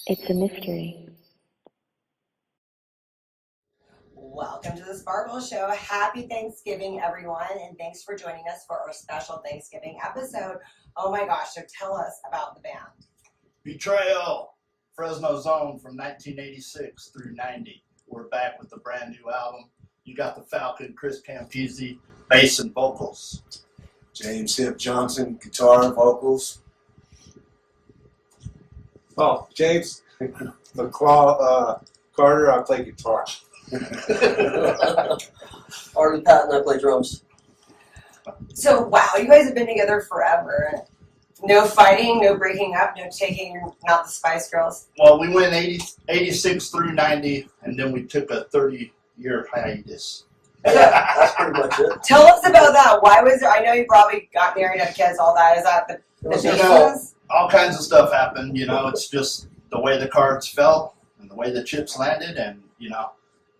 It's a mystery. Welcome to the Sparkle Show. Happy Thanksgiving, everyone, and thanks for joining us for our special Thanksgiving episode. Oh my gosh, so tell us about the band. Betrayal, Fresno Zone from 1986 through 90. We're back with a brand new album. You got the Falcon, Chris Campese, bass and vocals. James Hip Johnson, guitar, vocals. Oh, James McClaw Carter, I play guitar. Artie Patton, I play drums. So, wow, you guys have been together forever. No fighting, no breaking up, no taking, not the Spice Girls. Well, we went 86 through 90, and then we took a 30-year hiatus. Yeah, that's pretty much it. Tell us about that. Why was there, I know you probably got married, had kids, all that. Is that the business? All kinds of stuff happened. It's just the way the cards fell and the way the chips landed. And,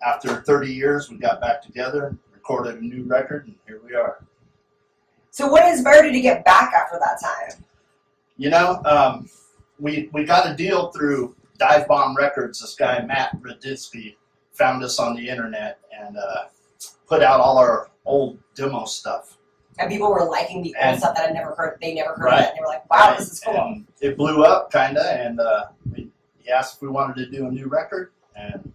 after 30 years, we got back together, recorded a new record, and here we are. So what inspired you to get back after that time? We got a deal through Dive Bomb Records. This guy, Matt Raditsky, found us on the internet and put out all our old demo stuff. And people were liking the old stuff that I'd never heard. They never heard Right. of it. And they were like, wow, Right. this is cool. And it blew up, kind of, and he asked if we wanted to do a new record, and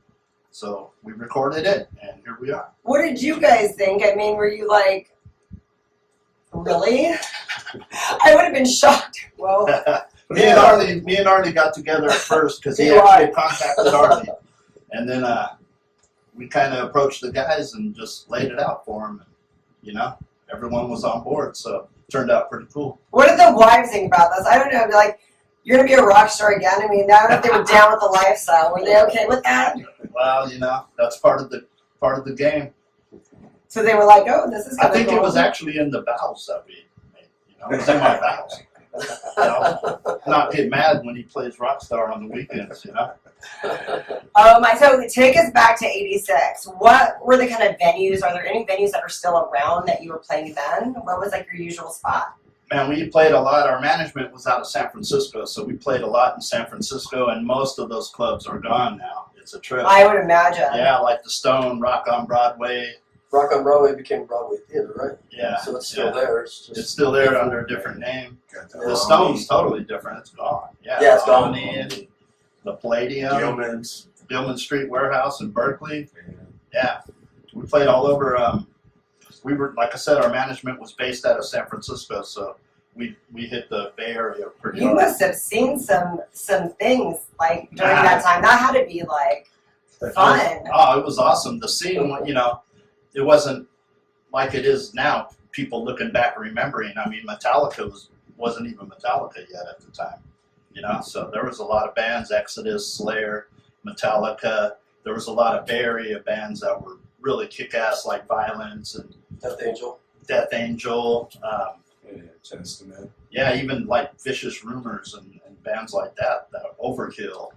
so we recorded it, and here we are. What did you guys think? I mean, were you like, really? I would have been shocked. Well, me and Artie got together at first because he actually contacted Artie, and then we kind of approached the guys and just laid it out for them. And, everyone was on board, so it turned out pretty cool. what did the wives think about this? I don't know. Be like, you're gonna be a rock star again. I mean, I don't know if they were down with the lifestyle. Were they okay with that? Well, that's part of the game. So they were like, oh, this is I kind of think cool. it was actually in the vows that we made. It was in my vows. Not get mad when he plays Rockstar on the weekends. So take us back to '86. What were the kind of venues? Are there any venues that are still around that you were playing then? What was like your usual spot? Man, we played a lot. Our management was out of San Francisco, so we played a lot in San Francisco, and most of those clubs are gone now. It's a trip. I would imagine. Yeah, like the Stone, Rock on Broadway. Rock on Broadway became Broadway Theater, right? Yeah. So it's still there. It's still there under a different name. Yeah. The Stone's totally different. It's gone. Yeah, It's gone. And the Palladium. Gilman Street Warehouse in Berkeley. Yeah. We played all over. We were, like I said, our management was based out of San Francisco, so we hit the Bay Area pretty You hard. must have seen some things like during that time. That had to be like fun. It was awesome. The scene, it wasn't like it is now. People looking back, remembering. I mean, Metallica wasn't even Metallica yet at the time. So there was a lot of bands: Exodus, Slayer, Metallica. There was a lot of Bay Area bands that were really kick-ass, like Violence and Death Angel. Testament. Yeah, even like Vicious Rumors and bands like that Overkill,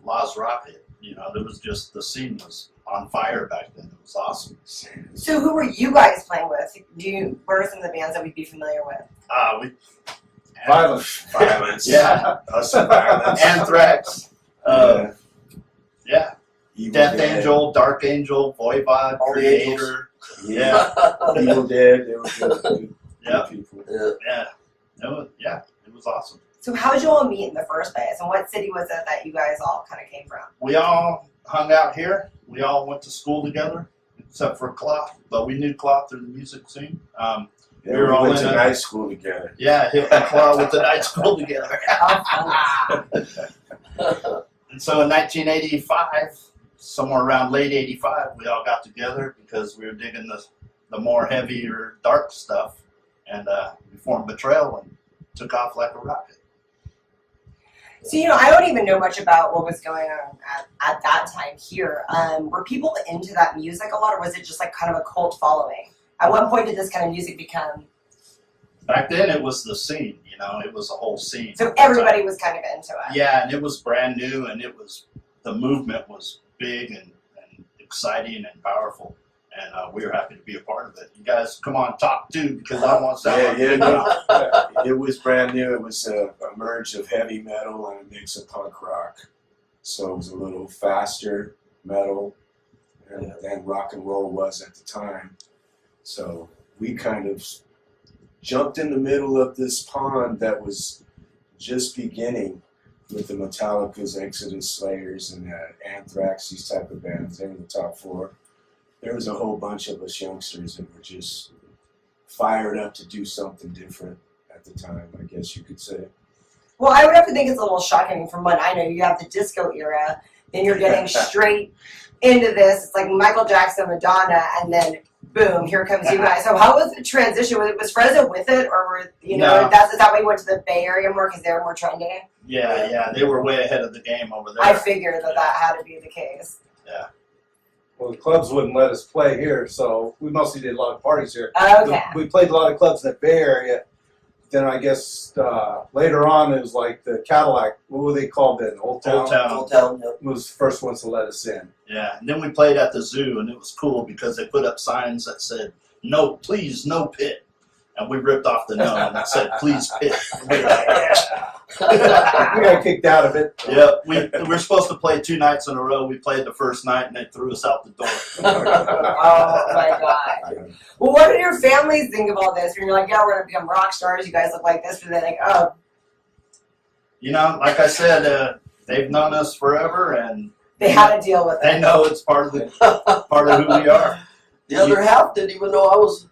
Laws Rocket. There was just, the scene was on fire back then. It was awesome. So who were you guys playing with? What are some of the bands that we'd be familiar with? Violence. Yeah. Us and Violence. Anthrax. Yeah. Evil Death Dead. Angel, Dark Angel, Voivod, All the Creator. Yeah. Evil Dead. They were good Yeah. people. Yeah. It was awesome. So how did you all meet in the first place? And what city was it that you guys all kind of came from? We all hung out here. We all went to school together, except for Clough. But we knew Clough through the music scene. We were all went in to a- night school together. Yeah, Hip and Claw with the night school together. And so in 1985, somewhere around late 85, we all got together because we were digging the more heavier, dark stuff. And we formed Betrayal and took off like a rocket. So, I don't even know much about what was going on at that time here. Were people into that music a lot, or was it just like kind of a cult following? At what point did this kind of music become? Back then, it was the scene, it was a whole scene. So everybody was kind of into it. Yeah, and it was brand new, and the movement was big and exciting and powerful. And we were happy to be a part of it. You guys, come on, talk too, because I want to sound It was brand new. It was a merge of heavy metal and a mix of punk rock. so it was a little faster metal than rock and roll was at the time. So we kind of jumped in the middle of this pond that was just beginning with the Metallica's, Exodus, Slayers, and Anthrax, these type of bands. They were the top four. There was a whole bunch of us youngsters that were just fired up to do something different at the time, I guess you could say. Well, I would have to think it's a little shocking from what I know. You have the disco era, then you're getting straight into this. It's like Michael Jackson, Madonna, and then boom, here comes you guys. So how was the transition? Was Fresno with it, or were is that why you went to the Bay Area more because they were more trendy? Yeah, they were way ahead of the game over there. I figured that had to be the case. Yeah. Well, the clubs wouldn't let us play here, so we mostly did a lot of parties here. Okay. We played a lot of clubs in the Bay Area. Then I guess later on it was like the Cadillac. What were they called then? Old Town. Old Town, yeah. Was the first ones to let us in. Yeah, and then we played at the zoo, and it was cool because they put up signs that said, "No, please, no pit." And we ripped off the no, and it said, "Please pit." We were like, yeah. We got kicked out of it. Yeah, we were supposed to play 2 nights in a row. We played the first night, and they threw us out the door. Oh my god. Well, what did your families think of all this? When you're like, yeah, we're gonna become rock stars. You guys look like this, but they're like, oh. You know, like I said, they've known us forever, and They had to deal with they it. know it's part of who we are. The other half didn't even know I was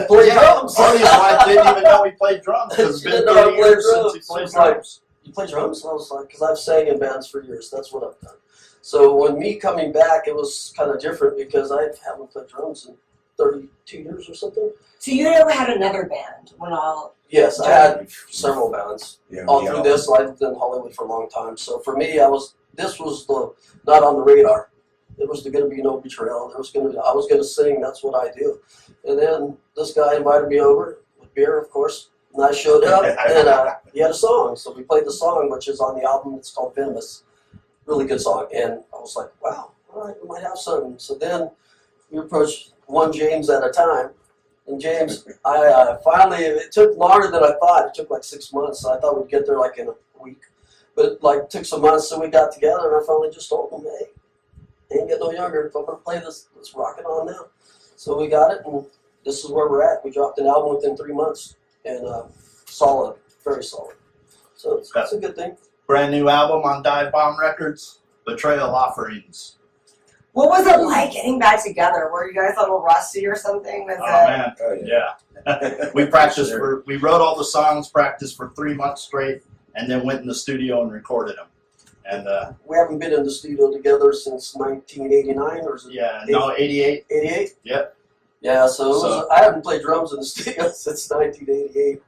playing drums. Artie's wife didn't even know we played drums because it's She been didn't know I 30 played years since drums. he She played was like, drums. You play drums? And I was like, because I've sang in bands for years. That's what I've done. So when me coming back, it was kind of different because I haven't played drums in 32 years or something. So you never had another band when all. Yes, I had several bands. Yeah, All through this, I lived in Hollywood for a long time. So for me, this was not on the radar. It was going to be no betrayal. I was going to sing. That's what I do. And then this guy invited me over with beer, of course. And I showed up, and he had a song. So we played the song, which is on the album. It's called Venomous. Really good song. And I was like, wow, all right, we might have something. So then we approached one James at a time. And James, I finally, it took longer than I thought. It took like 6 months. So I thought we'd get there like in a week. But it took some months, so we got together, and I finally just told him, hey, ain't get no younger. If I'm going to play this, let's rock it on now. So we got it, and this is where we're at. We dropped an album within 3 months, and solid, very solid. So it's a good thing. Brand new album on Dive Bomb Records, Betrayal Offerings. What was it like getting back together? Were you guys a little rusty or something? Oh man, yeah. We practiced we wrote all the songs, practiced for 3 months straight, and then went in the studio and recorded them. And we haven't been in the studio together since 1989, or is it? yeah, no, 88. 88? Yep. Yeah, so I haven't played drums in the studio since 1988,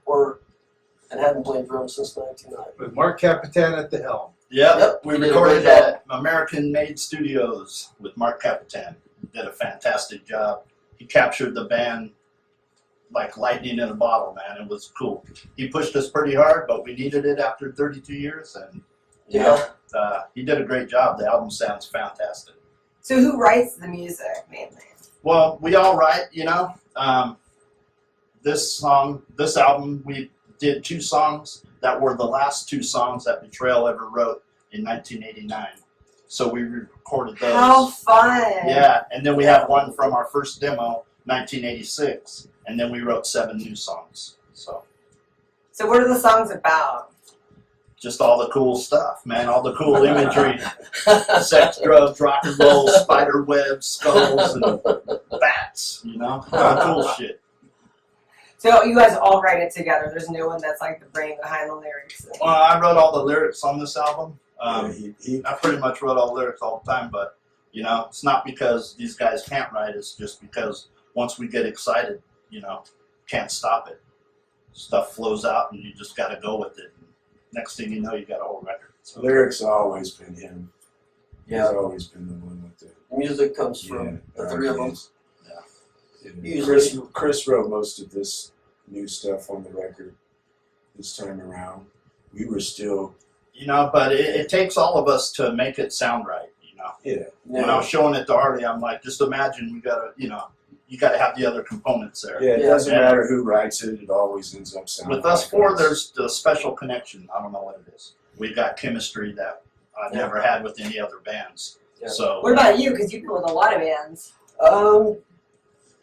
and hadn't played drums since 1990. With Mark Capitan at the helm. Yep. We He did a recorded great job. at American Made Studios with Mark Capitan. He did a fantastic job. He captured the band like lightning in a bottle, man. It was cool. He pushed us pretty hard, but we needed it after 32 years, and you know, he did a great job. The album sounds fantastic. So who writes the music mainly? Well, we all write, you know. This album, we did 2 songs that were the last 2 songs that Betrayal ever wrote in 1989. So we recorded those. How fun! Yeah, and then we have one from our first demo, 1986, and then we wrote 7 new songs. So what are the songs about? just all the cool stuff, man, all the cool imagery. Sex, drugs, rock and roll, spider webs, skulls, and bats, you know? All the cool shit. So you guys all write it together. There's no one that's like the brain behind the lyrics. Well, I wrote all the lyrics on this album. He I pretty much wrote all the lyrics all the time, but, you know, it's not because these guys can't write. It's just because once we get excited, you know, can't stop it. Stuff flows out, and you just got to go with it. And next thing you know, you got a whole record. So, lyrics have always been him. Yeah. He's always been the one with the Music comes from the 3 of them. Yeah. Chris wrote most of this new stuff on the record this time around. We were still, you know, but it takes all of us to make it sound right, you know. yeah. When I was showing it to Artie, I'm like, just imagine you got to have the other components there. Yeah, it Yeah. doesn't matter who writes it, it always ends up sounding With us like 4, us. there's the special connection. I don't know what it is. We've got chemistry that I've never had with any other bands. Yeah. So What about you? Because you've been with a lot of bands.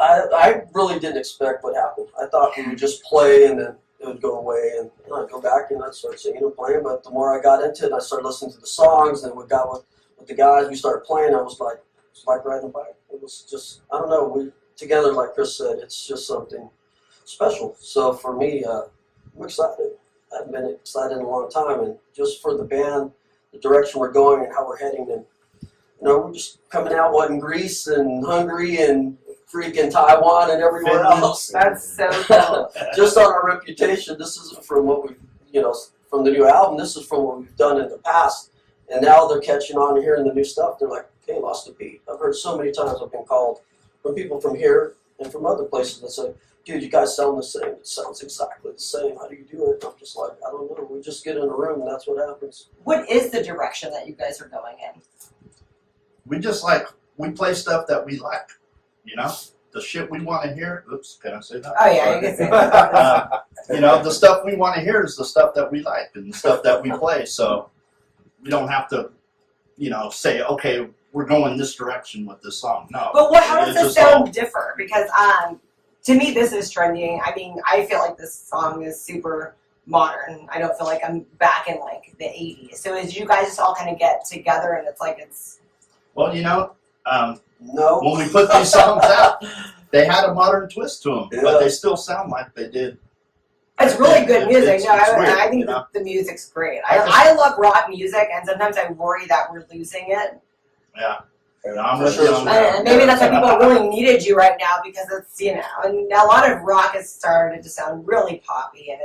I really didn't expect what happened. I thought we would just play and then it would go away, and I'd go back and I'd start singing and playing. But the more I got into it, I started listening to the songs, and we got with the guys. We started playing. I was like, it's like riding a bike. It was just, I don't know. We together, like Chris said, it's just something special. So for me, I'm excited. I've been excited in a long time, and just for the band, the direction we're going and how we're heading, and we're just coming out in Greece and Hungary and freaking Taiwan and everywhere else. That's so cool. Just on our reputation, this isn't from what we, from the new album. This is from what we've done in the past, and now they're catching on and hearing the new stuff. They're like, "Hey, lost a beat." I've heard so many times I've been called from people from here and from other places that say, "Dude, you guys sound the same. It sounds exactly the same. How do you do it?" I'm just like, I don't know. We just get in a room and that's what happens. What is the direction that you guys are going in? we just we play stuff that we like, the shit we want to hear. Oops, can I say that? Oh yeah, you can say that. The stuff we want to hear is the stuff that we like and the stuff that we play. So we don't have to, say, okay, we're going this direction with this song. No. But how does It's this just sound differ? Because to me, this is trending. I mean, I feel like this song is super modern. I don't feel like I'm back in the 80s. So as you guys just all kind of get together and it's Well, No. when we put these songs out, they had a modern twist to them, Yeah. but they still sound like they did. it's really good music. It's No, weird, I think the music's great. I just- I love rock music, and sometimes I worry that we're losing it. Yeah. I'm For with sure. you on that. And maybe that's why people really needed you right now, because it's, and a lot of rock has started to sound really poppy, and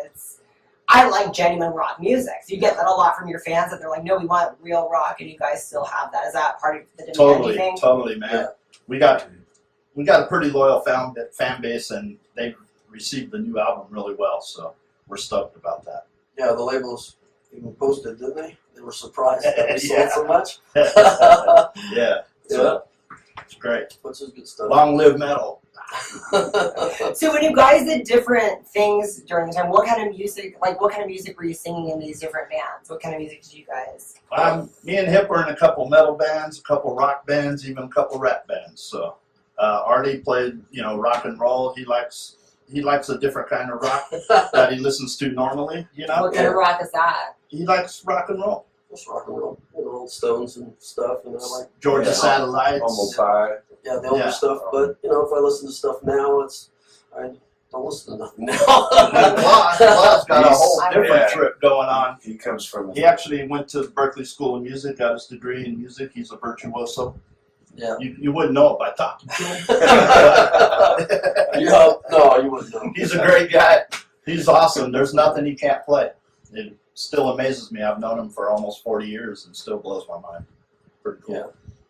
I like genuine rock music. So you get that a lot from your fans, that they're like, no, we want real rock, and you guys still have that. Is that part of the demand, you think? Totally, man. Yeah. We got a pretty loyal fan base, and they received the new album really well, so we're stoked about that. Yeah, the labels even posted, didn't they? They were surprised that we Yeah. sold so much. Yeah, so it's great. Which is good stuff. Long live metal. So when you guys did different things during the time, what kind of music were you singing in these different bands? What kind of music did you guys? Me and Hip were in a couple metal bands, a couple rock bands, even a couple rap bands. So Artie played, rock and roll. He likes a different kind of rock that he listens to normally. What kind of rock is that? He likes rock and roll. Just rock and roll, old Stones and stuff, Georgia Yeah. Satellites. Almost high. yeah, the older Yeah. stuff. But if I listen to stuff now, I don't listen to nothing now. Claw's got a whole different Yeah. trip going on. He comes from. He actually went to Berkeley School of Music, got his degree in music. He's a virtuoso. Yeah. You wouldn't know it by talking to him. Yeah, no, you wouldn't know. He's a great guy. He's awesome. There's nothing he can't play. It still amazes me. I've known him for almost 40 years and still blows my mind. Pretty cool. Yeah.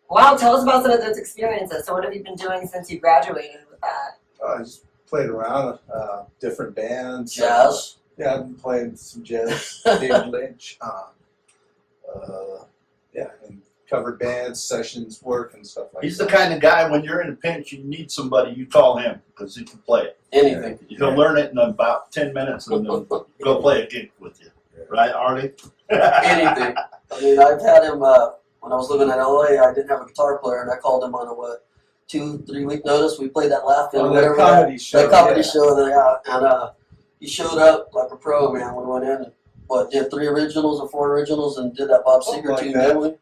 Wow, tell us about some of those experiences. So what have you been doing since you graduated with that? I just played around different bands. Jazz. Yeah, I've been playing some jazz, David Lynch. And covered bands, sessions, work, and stuff like He's that. the kind of guy, when you're in a pinch, you need somebody, you call him because he can play it. Anything. He'll learn it in about 10 minutes and then go play a gig with you. Right, Artie? Anything. I mean, I've had him, when I was living in LA, I didn't have a guitar player, and I called him on a, 2-3 week notice. We played that Laugh In, Oh, whatever. that comedy show. That comedy yeah. show, and he showed up like a pro, man. We went in and did 3 originals or 4 originals and did that Bob Something Seger like tune, that. didn't we?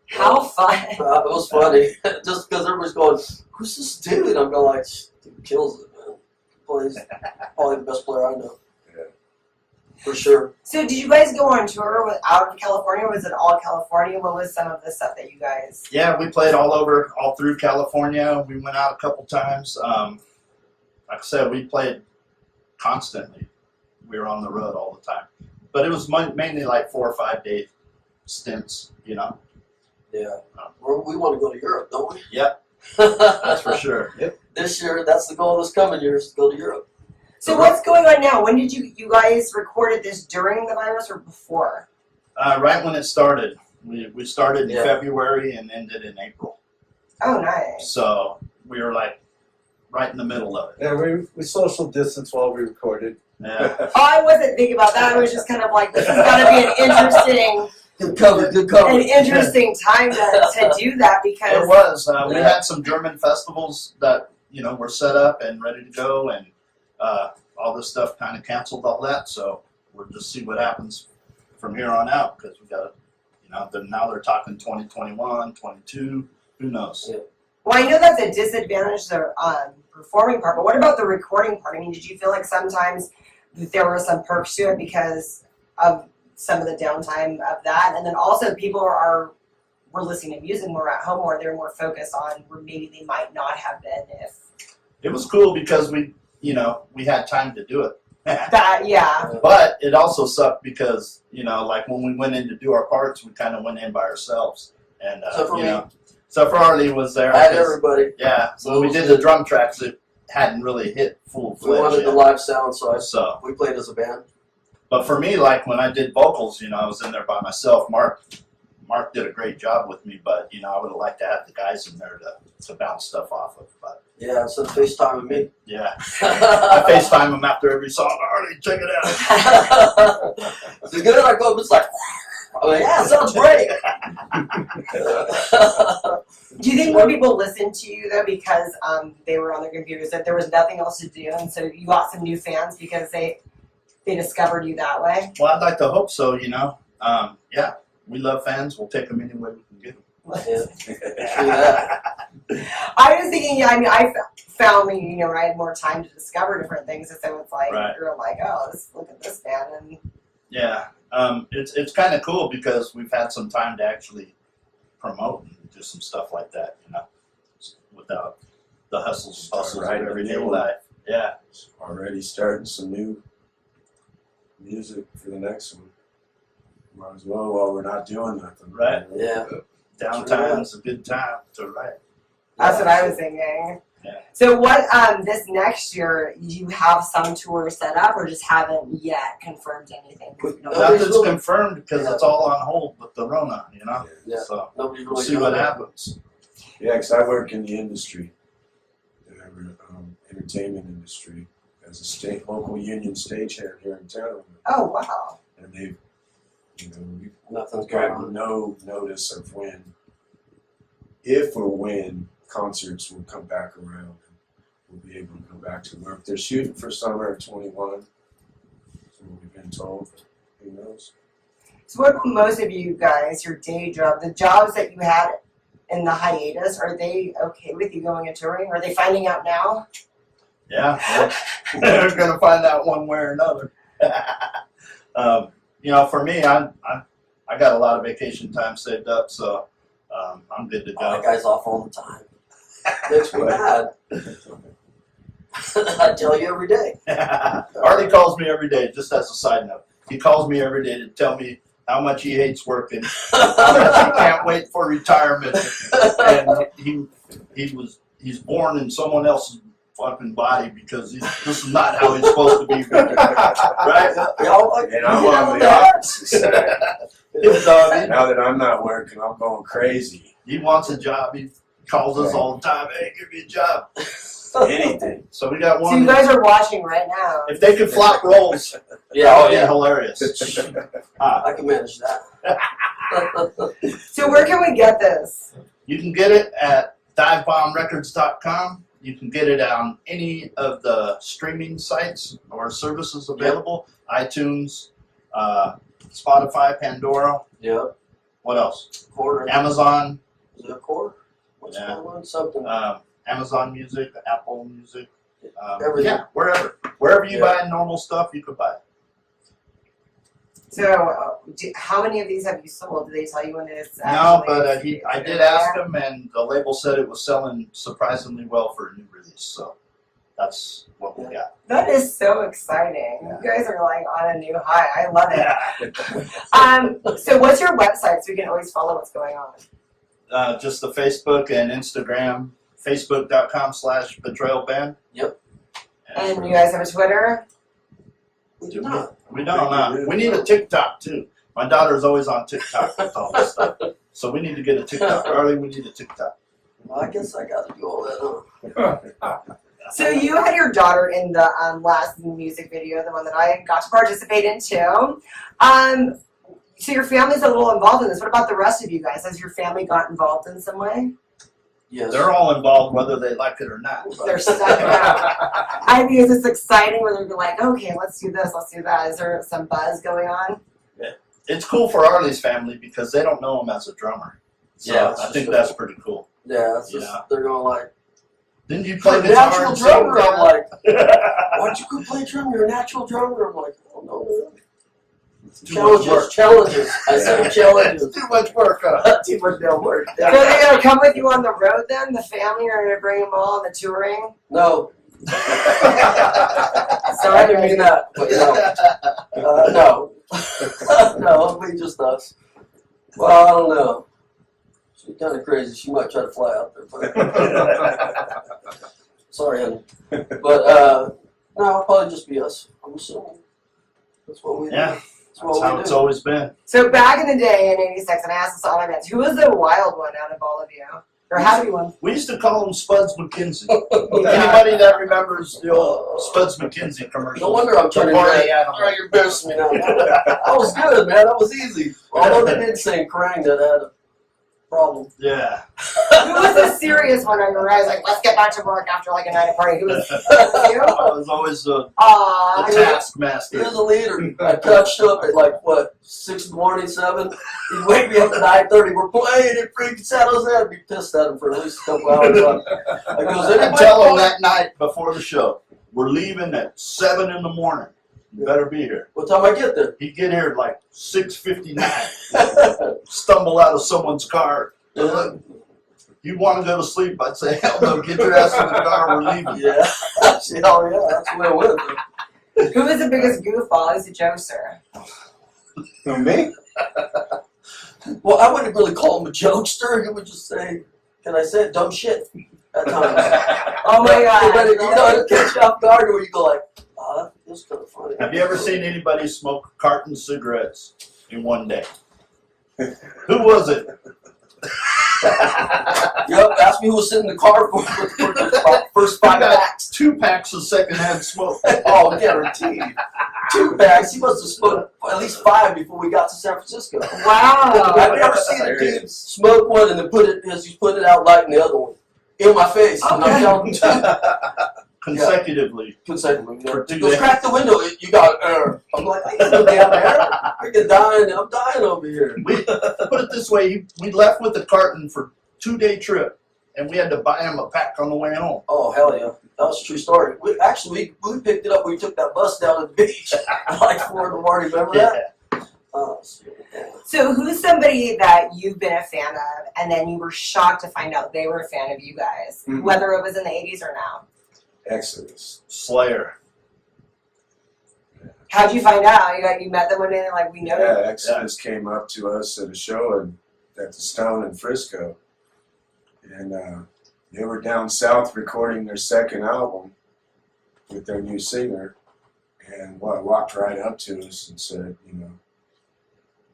How fun! It was funny, just because everybody's going, "Who's this dude?" I'm going like, "Dude kills it, man. Plays probably the best player I know, Yeah. for sure." So did you guys go on tour out of California? Was it all California? What was some of the stuff that you guys? Yeah, we played all through California. We went out a couple times. Like I said, we played constantly. We were on the road all the time. But it was mainly like 4 or 5 day stints, Yeah, we want to go to Europe, don't we? Yep, that's for sure. This year, that's the goal this coming year, is to go to Europe. So what's going on now? When did you guys recorded this during the virus or before? Right when it started. We started in Yeah. February and ended in April. Oh, nice. So we were like right in the middle of it. Yeah, we social distance while we recorded. Yeah. Oh, I wasn't thinking about that. I was just kind of like, this is going to be an interesting Good cover, good cover. an interesting time to do that because It was. We had some German festivals that were set up and ready to go, and all this stuff kind of canceled all that. So we'll just see what happens from here on out because we got to, now they're talking 2021, 22. Who knows? Yeah. Well, I know that's a disadvantage, the performing part, but what about the recording part? I mean, did you feel like sometimes there were some perks to it because of some of the downtime of that? And then also people were listening to music more at home, or they're more focused on where maybe they might not have been if. It was cool because we had time to do it. That, yeah. But it also sucked because, like when we went in to do our parts, we kind of went in by ourselves. And, So for me. So Farley was there. I had everybody. Yeah, So when we did the drum tracks, it hadn't really hit full We wanted fledged the yet. live sound, so So, we played as a band. but for me, like when I did vocals, I was in there by myself. Mark did a great job with me, but I would have liked to have the guys in there to bounce stuff off of. But Yeah, instead of FaceTiming me. yeah, I FaceTime him after every song. Harley, check it out. Is it good? I go up, it's like, I'm like, yeah, it sounds great. Do you think more people listened to you though because they were on their computers, that there was nothing else to do, and so you got some new fans because they discovered you that way? Well, I'd like to hope so. Yeah, we love fans. We'll take them any way we can get them. Yeah. True that. I was thinking, yeah, I mean, I found me, when I had more time to discover different things, and so it's like, Right. you're like, oh, look at this band, and Yeah, it's kind of cool because we've had some time to actually promote and do some stuff like that, without the hustles and bustles of Right, everyday new life. Yeah, Already starting some new music for the next one. Might as well while we're not doing nothing. Right. Yeah. downtime's a good time to write. that's what I was thinking. Yeah. So what, this next year, you have some tours set up, or just haven't yet confirmed anything? We- No. Nobody's Nothing's really- confirmed because Yeah. it's all on hold with the Rona, Yeah. So Nobody's we'll really see doing what it. happens. Yeah, because I work in the industry, entertainment industry, as a local union stagehand here in town. Oh, wow. And they've, we've Nothing's going got on. no notice of if or when concerts will come back around and we'll be able to go back to work. They're shooting for summer of 21, so we've been told, but who knows? So what about most of you guys, your day job, the jobs that you had in the hiatus, are they okay with you going and touring? Are they finding out now? Yeah, they're gonna find out one way or another. For me, I got a lot of vacation time saved up, so I'm good to Oh, that go. guy's off all the time. Makes me mad. I tell you every day. Artie calls me every day, just as a side note. He calls me every day to tell me how much he hates working, how much he can't wait for retirement, and he's born in someone else's fucking body because this is not how he's supposed to be working, right? And I'm on the opposite side. His dog, Now that I'm not working, I'm going crazy. he wants a job. He calls us all the time. Hey, give me a job. Anything. So we got So you one. guys are watching right now. If they could flop rolls, Yeah, that oh would be yeah. hilarious. I can manage that. So where can we get this? You can get it at divebombrecords.com. You can get it on any of the streaming sites or services available. iTunes, Spotify, Pandora. Yeah. What else? Quarter. Amazon, Is it a quarter? What's Yeah. going on? Something. Amazon Music, Apple Music. Everything. Yeah, wherever you Yeah. buy normal stuff, you could buy it. So how many of these have you sold? Do they tell you when it's No, actually? but I did ask him, and the label said it was selling surprisingly well for a new release. So that's what we got. That is so exciting. You guys are like on a new high. I love it. Yeah. So what's your website so we can always follow what's going on? Just the Facebook and Instagram, facebook.com/betrayalband. Yep. And you guys have a Twitter? We do not. We don't. We need a TikTok too. My daughter's always on TikTok with all this stuff. So we need to get a TikTok. Early, we need a TikTok. Well, I guess I got to do all that, huh? So you had your daughter in the last music video, the one that I got to participate in too. So your family's a little involved in this. What about the rest of you guys? Has your family got involved in some way? Yes. They're all involved whether they like it or not. They're stuck out. I mean, is this exciting where they're like, okay, let's do this, let's do that? Is there some buzz going on? It's cool for Arlie's family because they don't know him as a drummer. So Yeah, I think that's pretty cool. Yeah, it's just, they're going like, Didn't you play you're a guitar natural and drummer. sing? I'm like, why'd you go play drum? You're a natural drummer. I'm like, oh no. Too much work. Challenges. I said challenges. Too much work, huh? Too much damn work. So they're gonna come with you on the road then? The family are gonna bring them all on the touring? No. Sorry, I didn't mean that. But no. No, it'll be just us. Well, I don't know. She's kind of crazy. She might try to fly out there. But sorry, honey. But no, it'll probably just be us. I'm assuming. That's what we do. Yeah, That's that's how it's always been. So back in the day in '86, and I asked this to all my bands, who was the wild one out of all of you? Or had to be one? We used to call him Spuds McKenzie. Anybody that remembers the old Spuds McKenzie commercial? No wonder I'm turning red. Oh, you're embarrassing me now. That was good, man. That was easy. Although they did say Krang that had a problem. Yeah. Who was the serious one on your guys? Like, let's get back to work after like a night of party. Who was you? I was always the Aw, He taskmaster. was a leader. I touched up at like, what, 6 in the morning, 7? He'd wake me up at 9:30. We're playing in freaking San Jose. I'd be pissed at him for at least a couple hours. I goes, I anybody tell him want- that night before the show, we're leaving at 7 in the morning. You better be here. What time I get there? He'd get here at like 6:59. Stumble out of someone's car. Yeah. You want to go to sleep? I'd say, hell no, get your ass in the car, we're leaving. Yeah. Hell yeah, that's the way it went. Who was the biggest goofball? Who's the jokester? Who, me? Well, I wouldn't really call him a jokester. He would just say, can I say it? Dumb shit at times. Oh my god. But, you know, it'll catch you off guard where you go like, that's kind of funny. Have you ever seen anybody smoke a carton of cigarettes in one day? Who was it? Yep, ask me who was sitting in the car for the first 5 got packs. 2 packs of secondhand smoke. Oh, guaranteed. 2 packs. He must have smoked at least 5 before we got to San Francisco. Wow. I've never seen a dude smoke one and then put it as he's putting it out lighting the other one in my face. And I'm telling him to Consecutively. consecutively. You know, For 2 he goes, days. crack the window. You got air. I'm like, I got no damn air. I'm dying over here. We put it this way: we left with the carton for a 2-day trip, and we had to buy him a pack on the way home. Oh hell yeah, that was a true story. We picked it up. We took that bus down to the beach like 4 in the morning. Remember that? So who's somebody that you've been a fan of and then you were shocked to find out they were a fan of you guys, Mhm. whether it was in the '80s or now? Exodus. Slayer. How'd you find out? You met them one day and they're like, we know Yeah, you. Exodus came up to us at a show at the Stone in Frisco, and they were down south recording their second album with their new singer, and walked right up to us and said, you know,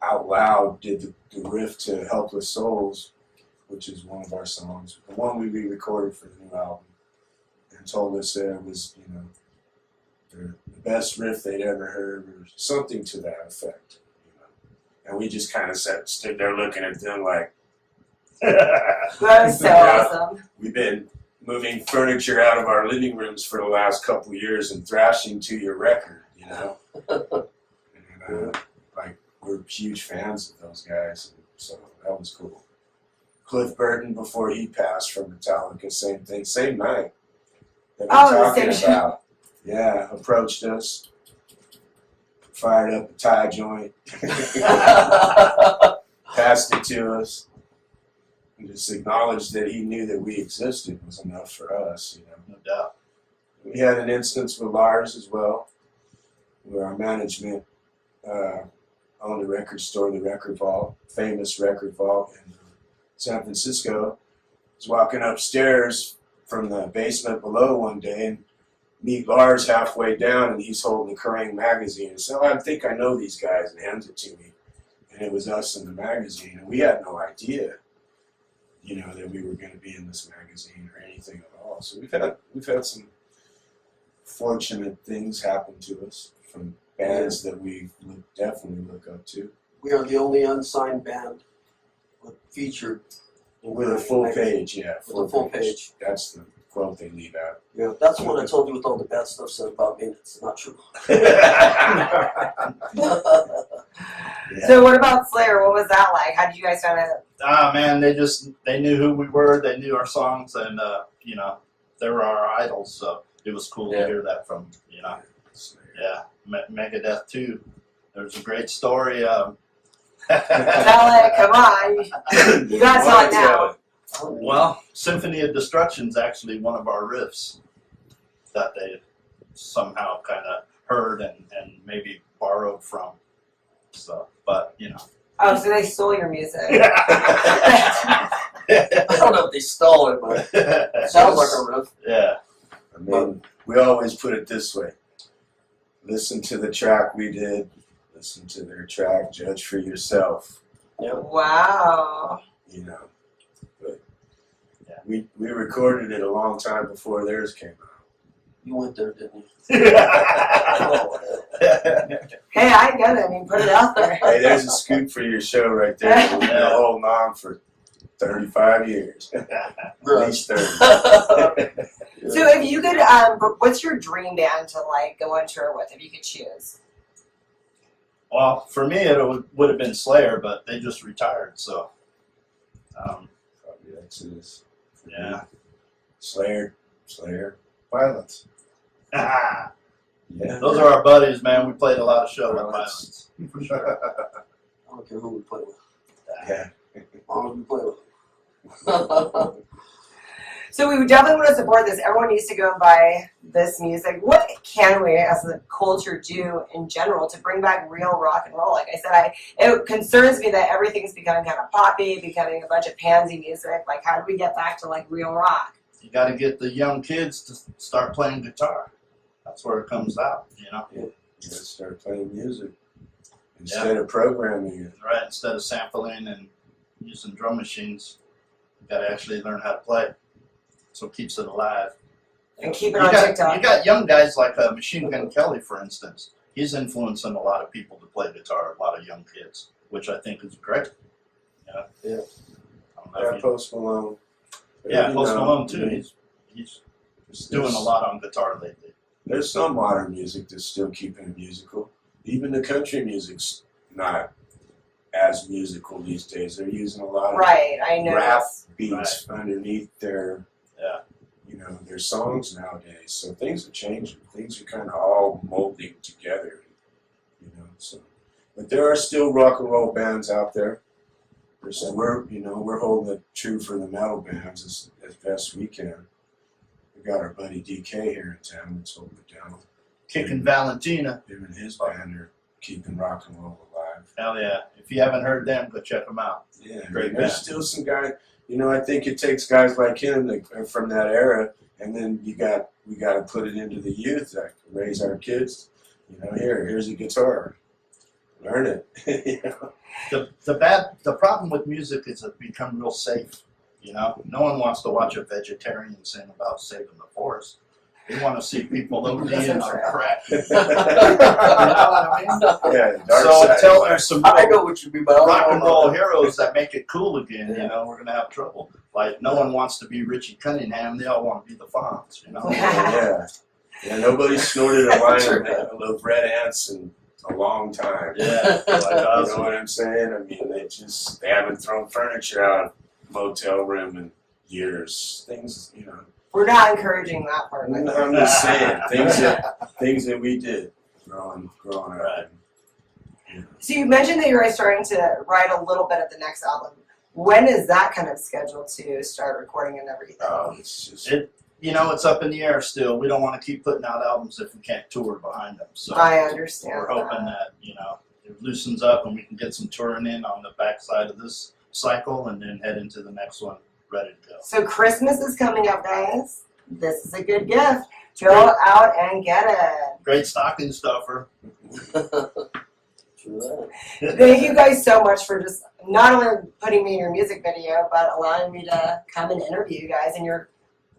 out loud, did the riff to "Helpless Souls," which is one of our songs, the one we re-recorded for the new album, and told us that it was, you know, the best riff they'd ever heard, or something to that effect. You know? And we just kind of stood there looking at them like, That was so Yeah. awesome. we've been moving furniture out of our living rooms for the last couple of years and thrashing to your record, you know? And, like, we're huge fans of those guys, and so that was cool. Cliff Burton, before he passed from Metallica, same thing, same night that we're Oh, the talking same about. Yeah, approached us, fired up a tie joint, passed it to us, and just acknowledged that he knew that we existed was enough for us, you know. No doubt. We had an instance with Lars as well, where our management owned a record store, the Record Vault, famous Record Vault in San Francisco. I was walking upstairs from the basement below one day and meet Lars halfway down, and he's holding the Kerrang magazine. And so I think I know these guys, and hands it to me. And it was us in the magazine, and we had no idea, you know, that we were going to be in this magazine or anything at all. So we've had some fortunate things happen to us from bands that we would definitely look up to. We are the only unsigned band featured With a full page, yeah. With a full page. That's the quote they leave out. Yeah, that's what I told you with all the bad stuff said about me. It's not true. So what about Slayer? What was that like? How did you guys find it? Ah, man, they knew who we were, they knew our songs, and you know, they were our idols. So it was cool to hear that from, you know. Yeah, Megadeth too. There's a great story. Tell it, come on. You gotta tell it now. Well, Symphony of Destruction's actually one of our riffs that they somehow kind of heard and maybe borrowed from. So, but you know. Oh, so they stole your music. I don't know if they stole it, but it sounds like a riff. Yeah. I mean, we always put it this way. Listen to the track we did. Listen to their track. Judge for yourself. Wow. You know. But we recorded it a long time before theirs came out. You went there, didn't you? Hey, I get it. I mean, put it out there. Hey, there's a scoop for your show right there. We've been holding on for 35 years. At least 30. So if you could, what's your dream band to like go on tour with if you could choose? Well, for me, it would have been Slayer, but they just retired, so. Probably Exodus. Yeah. Slayer. Violence. Ah, Yeah. those are our buddies, man. We played a lot of shows with Violence. For sure. I don't care who we play with. Yeah. As long as we play with them. So we would definitely want to support this. Everyone needs to go and buy this music. What can we, as a culture, do in general to bring back real rock and roll? Like I said, it concerns me that everything's becoming kind of poppy, becoming a bunch of pansy music. Like, how do we get back to like real rock? You got to get the young kids to start playing guitar. That's where it comes out, you know. You gotta start playing music instead of programming it. Right, instead of sampling and using drum machines, you got to actually learn how to play. So it keeps it alive. And keep it on TikTok. You got young guys like Machine Gun Kelly, for instance. He's influencing a lot of people to play guitar, a lot of young kids, which I think is great. Yeah. Yeah. I don't know Yeah, if you- Post Malone. yeah, You Post know, Malone too. I mean, He's doing a lot on guitar lately. There's some modern music that's still keeping it musical. Even the country music's not as musical these days. They're using a lot of Right, I know. rap beats underneath their, Yeah. you know, their songs nowadays. So things are changing. Things are kind of all molding together, you know. So, but there are still rock and roll bands out there. So we're holding it true for the metal bands as best we can. We got our buddy DK here in town that's holding it down. Kicking Valentina. Him and his band are keeping rock and roll alive. Hell yeah. If you haven't heard them, go check them out. Yeah, Great there's band. still some guys. You know, I think it takes guys like him that are from that era, and then we got to put it into the youth, like raise our kids. You know, here's a guitar, learn it. You know? The problem with music is it's become real safe. You know, no one wants to watch a vegetarian sing about saving the forest. They want to see people eating on crack. You know what I mean? Yeah, dark So side. until there's some I know what you mean, but I don't rock know and about roll that. heroes that make it cool again, you know, we're gonna have trouble. Like no one wants to be Richie Cunningham; they all want to be the Fonz, you know. Yeah, nobody snorted a line of red ants in a long time. Yeah, like You us. know what I'm saying? I mean, they haven't thrown furniture out of motel room in years. Things, you know. We're not encouraging that part. I'm just saying things that we did growing up. Right. So you mentioned that you're starting to write a little bit of the next album. When is that kind of scheduled to start recording and everything? It's just You know, it's up in the air still. We don't want to keep putting out albums if we can't tour behind them. So I understand. we're hoping that, you know, it loosens up and we can get some touring in on the backside of this cycle and then head into the next one ready to go. So Christmas is coming up, guys. This is a good gift. Go out and get it. Great stocking stuffer. True Thank you guys so much for just not only putting me in your music video, but allowing me to come and interview you guys in your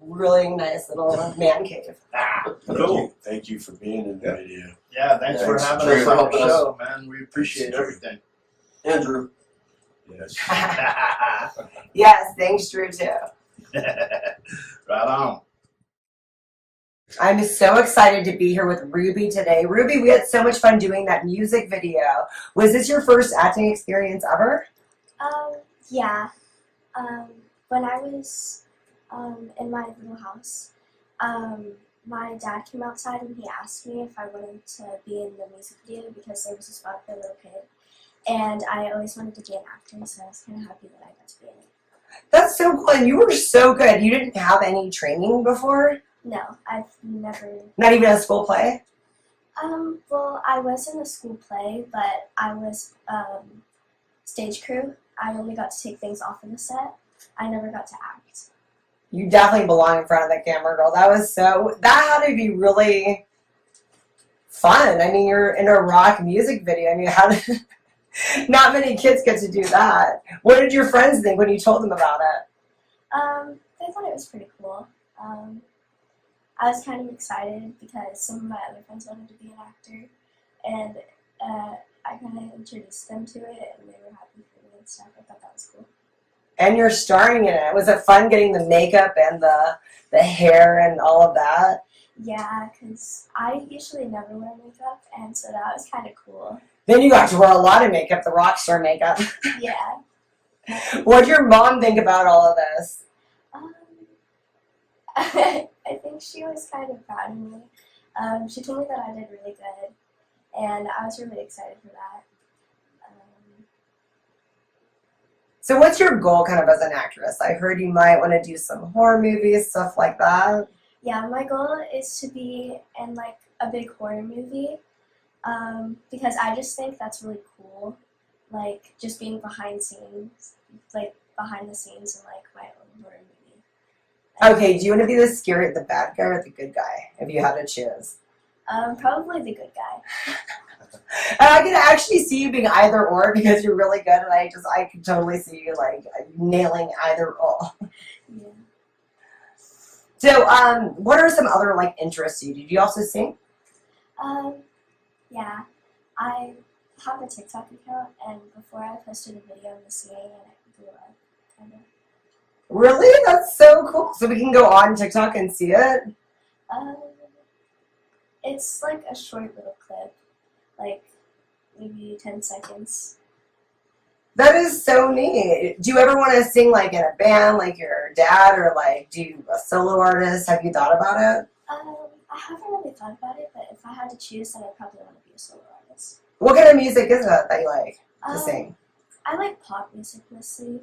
really nice little man cave. Cool. Thank you for being in the video. Yeah, thanks for Thanks. having Thanks us for on the helping us. show, man. We appreciate everything. Andrew. Yes. Yes, thanks, Drew, too. Right on. I'm so excited to be here with Ruby today. Ruby, we had so much fun doing that music video. Was this your first acting experience ever? Yeah. When I was in my little house, my dad came outside and he asked me if I wanted to be in the music video because there was a spot for a little kid. And I always wanted to be an actor, so I was kind of happy that I got to be in it. That's so cool. And you were so good. You didn't have any training before? No, I've never. Not even a school play? Well, I was in a school play, but I was stage crew. I only got to take things off of the set. I never got to act. You definitely belong in front of the camera, girl. That had to be really fun. I mean, you're in a rock music video. I mean, not many kids get to do that. What did your friends think when you told them about it? They thought it was pretty cool. I was kind of excited because some of my other friends wanted to be an actor, and I kind of introduced them to it, and they were happy for me and stuff. I thought that was cool. And you're starring in it. Was it fun getting the makeup and the hair and all of that? Yeah, because I usually never wear makeup, and so that was kind of cool. Then you got to wear a lot of makeup, the rock star makeup. Yeah. What did your mom think about all of this? I think she was kind of proud of me. She told me that I did really good, and I was really excited for that. So what's your goal kind of as an actress? I heard you might want to do some horror movies, stuff like that. Yeah, my goal is to be in like a big horror movie because I just think that's really cool. Like just being behind the scenes in like my own horror movie. Okay, do you want to be the bad guy or the good guy if you had to choose? Probably the good guy. And I can actually see you being either or because you're really good, and I can totally see you like nailing either or. Yeah. So, what are some other like interests you? Did you also sing? Yeah, I have a TikTok account, and before I posted a video of me singing, and it blew up, kind of. Really? That's so cool. So we can go on TikTok and see it? It's like a short little clip, like maybe 10 seconds. That is so neat. Do you ever want to sing like in a band, like your dad, or like do you a solo artist? Have you thought about it? I haven't really thought about it, but if I had to choose, then I'd probably want to be a solo artist. What kind of music is it that you like to sing? I like pop music mostly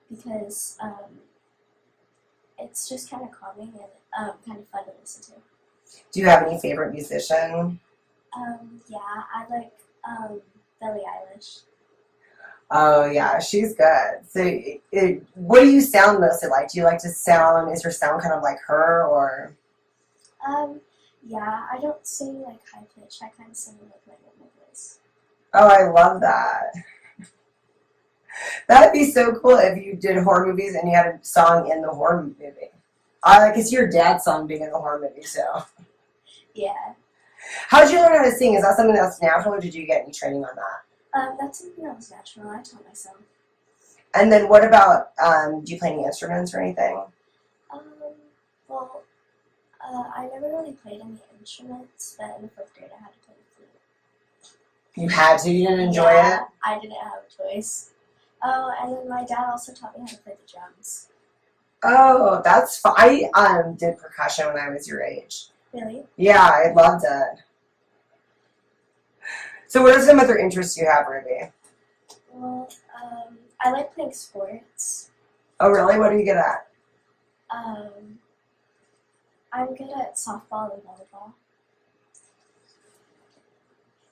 because it's just kind of calming and kind of fun to listen to. Do you have any favorite musician? Yeah, I like Billie Eilish. Oh yeah, she's good. So, what do you sound mostly like? Do you like to sound? Is your sound kind of like her, or? Yeah, I don't sing like high pitch. I kind of sing like my normal voice. Oh, I love that. That'd be so cool if you did horror movies and you had a song in the horror movie. I could see your dad's song being in the horror movie, so. Yeah. How did you learn how to sing? Is that something that's natural, or did you get any training on that? That's something that was natural. I taught myself. And then what about, do you play any instruments or anything? Well, I never really played any instruments, but in the 4th grade I had to play the flute. You had to? You didn't enjoy Yeah, it? I didn't have a choice. Oh, and then my dad also taught me how to play the drums. Oh, that's fun. I did percussion when I was your age. Really? Yeah, I loved it. So what are some other interests you have, Ruby? Well, I like playing sports. Oh, really? What are you good at? I'm good at softball and volleyball.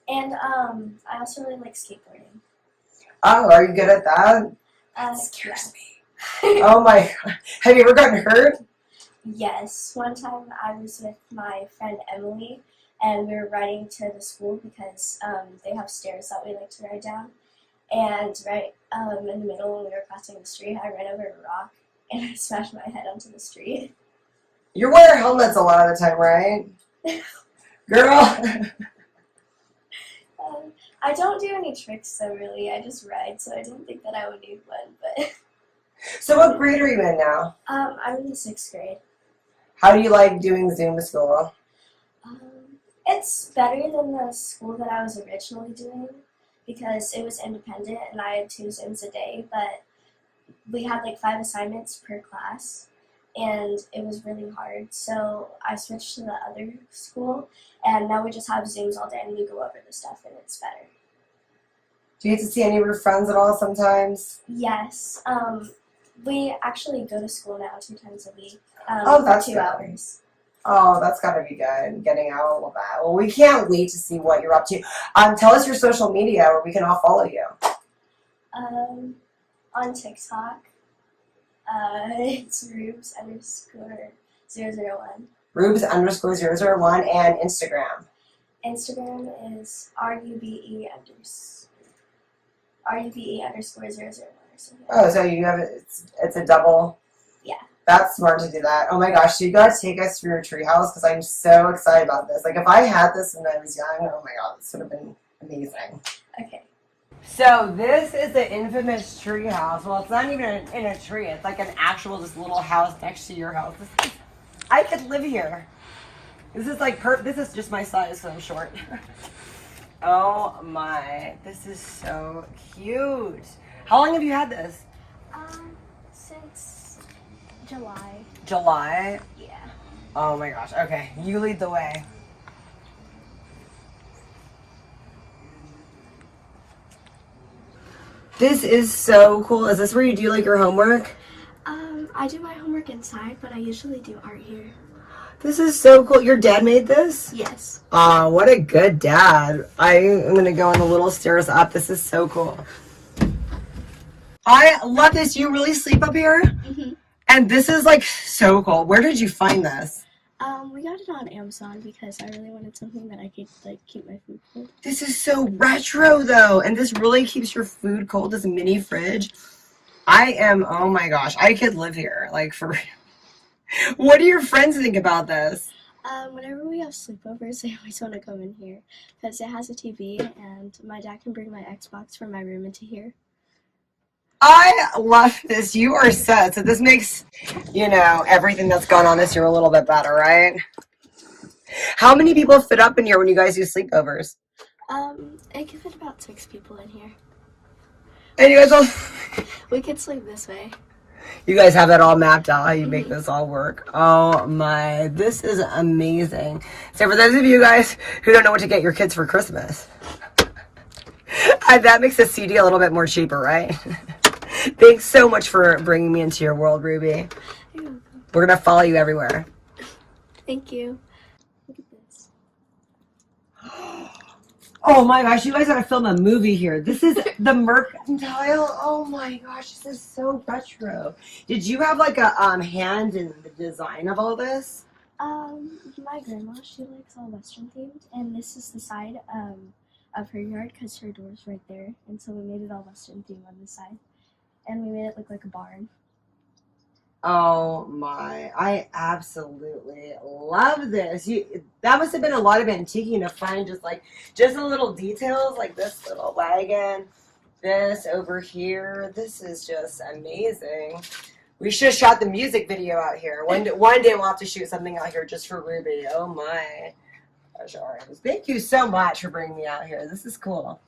And I also really like skateboarding. Oh, are you good at that? Scares me. Oh my God. Have you ever gotten hurt? Yes. One time I was with my friend Emily, and we were riding to the school because they have stairs that we like to ride down. And right in the middle when we were crossing the street, I ran over a rock and I smashed my head onto the street. You wear helmets a lot of the time, right? Girl. I don't do any tricks though, really. I just ride, so I didn't think that I would need one. But So what grade are you in now? I'm in the 6th grade. How do you like doing Zoom school? It's better than the school that I was originally doing because it was independent and I had 2 Zooms a day, but we had like 5 assignments per class and it was really hard. So I switched to the other school and now we just have Zooms all day and we go over the stuff and it's better. Do you get to see any of your friends at all sometimes? Yes. We actually go to school now 2 times a week. That's for 2 good. hours. Oh, that's gotta be good, getting out all of that. Well, we can't wait to see what you're up to. Tell us your social media where we can all follow you. On TikTok, it's Rubes_001. Rubes_001 and Instagram. Instagram is RUBE_001 or something. Oh, so you have it's a double. Yeah. That's smart to do that. Oh my gosh, so you gotta take us through your treehouse because I'm so excited about this. Like if I had this when I was young, oh my god, this would have been amazing. Okay. So this is the infamous tree house. Well, it's not even in a tree. It's like an actual just little house next to your house. I could live here. This is like this is just my size, so I'm short. Oh my, this is so cute. How long have you had this? Since July. July? Yeah. Oh my gosh. Okay, you lead the way. This is so cool. Is this where you do like your homework? I do my homework inside, but I usually do art here. This is so cool. Your dad made this? Yes. Aw, what a good dad. I am going to go on the little stairs up. This is so cool. I love this. You really sleep up here? Mm-hmm. And this is like so cool. Where did you find this? We got it on Amazon because I really wanted something that I could like keep my food cold. This is so retro though. And this really keeps your food cold, this mini fridge. Oh my gosh, I could live here. Like for real. What do your friends think about this? Whenever we have sleepovers, they always want to come in here because it has a TV and my dad can bring my Xbox from my room into here. I love this. You are set. So this makes, everything that's gone on this year a little bit better, right? How many people fit up in here when you guys do sleepovers? It could fit about 6 people in here. And you guys all... We could sleep this way. You guys have that all mapped out, how you make this all work. Oh my, this is amazing. So for those of you guys who don't know what to get your kids for Christmas, that makes the CD a little bit more cheaper, right? Thanks so much for bringing me into your world, Ruby. You're welcome. We're going to follow you everywhere. Thank you. Look at this. Oh my gosh, you guys gotta film a movie here. This is the Mercantile. Oh my gosh, this is so retro. Did you have like a hand in the design of all this? My grandma, she likes all Western themed, and this is the side of her yard because her door's right there, and so we made it all Western themed on this side, and we made it look like a barn. Oh my, I absolutely love this. That must have been a lot of antiquing to find just the little details like this little wagon, this over here. This is just amazing. We should have shot the music video out here. One day we'll have to shoot something out here just for Ruby. Oh my gosh, all right. Thank you so much for bringing me out here. This is cool.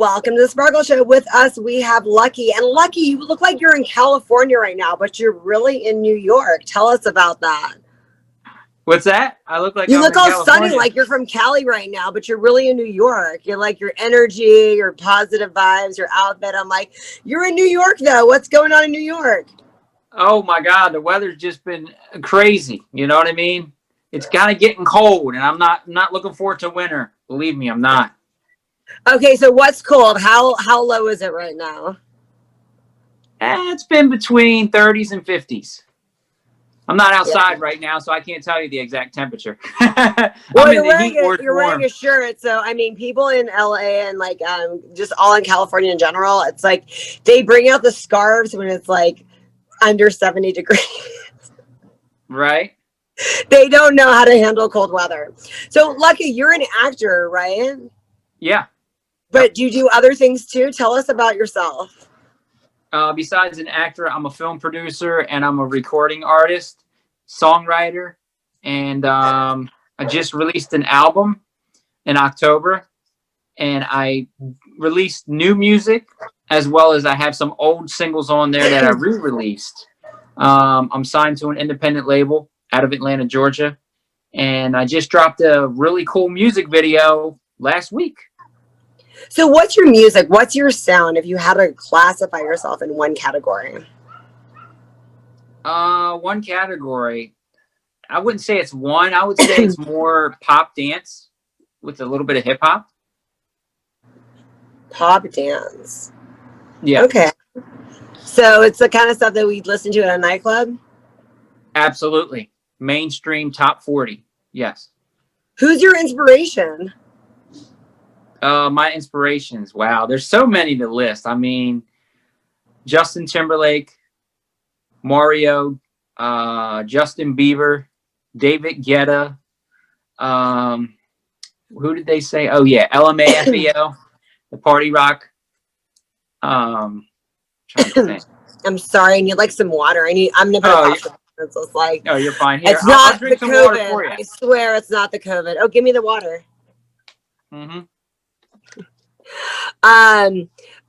Welcome to the Sparkle Show. With us, we have Lucky. And Lucky, you look like you're in California right now, but you're really in New York. Tell us about that. What's that? I look like You I'm look in all California. sunny, like you're from Cali right now, but you're really in New York. You're like your energy, your positive vibes, your outfit. I'm like, you're in New York though. What's going on in New York? Oh my God, the weather's just been crazy. You know what I mean? It's kind of getting cold, and I'm not looking forward to winter. Believe me, I'm not. Okay, so what's cold? How low is it right now? It's been between 30s and 50s. I'm not outside right now, so I can't tell you the exact temperature. Well, I'm in the heat where it's you're wearing warm. a shirt, so I mean, people in LA and like just all in California in general, it's like they bring out the scarves when it's like under 70 degrees. Right? They don't know how to handle cold weather. So, Lucky, you're an actor, right? Yeah. But do you do other things too? Tell us about yourself. Besides an actor, I'm a film producer and I'm a recording artist, songwriter, and I just released an album in October, and I released new music as well as I have some old singles on there that I re-released. I'm signed to an independent label out of Atlanta, Georgia, and I just dropped a really cool music video last week. So, what's your music? What's your sound if you had to classify yourself in one category? One category. I wouldn't say it's one. I would say it's more pop dance with a little bit of hip hop. Pop dance. Yeah. Okay. So it's the kind of stuff that we'd listen to at a nightclub? Absolutely. Mainstream top 40. Yes. Who's your inspiration? My inspirations. Wow. There's so many to list. I mean, Justin Timberlake, Mario, Justin Bieber, David Guetta. Who did they say? Oh yeah, LMAFEO, the Party Rock. Trying to think. I'm sorry, I need like some water. I'm gonna put it's just like no, you're fine. Here, it's I'll not drink the some water for COVID. you. I swear it's not the COVID. Oh, give me the water. Mm-hmm.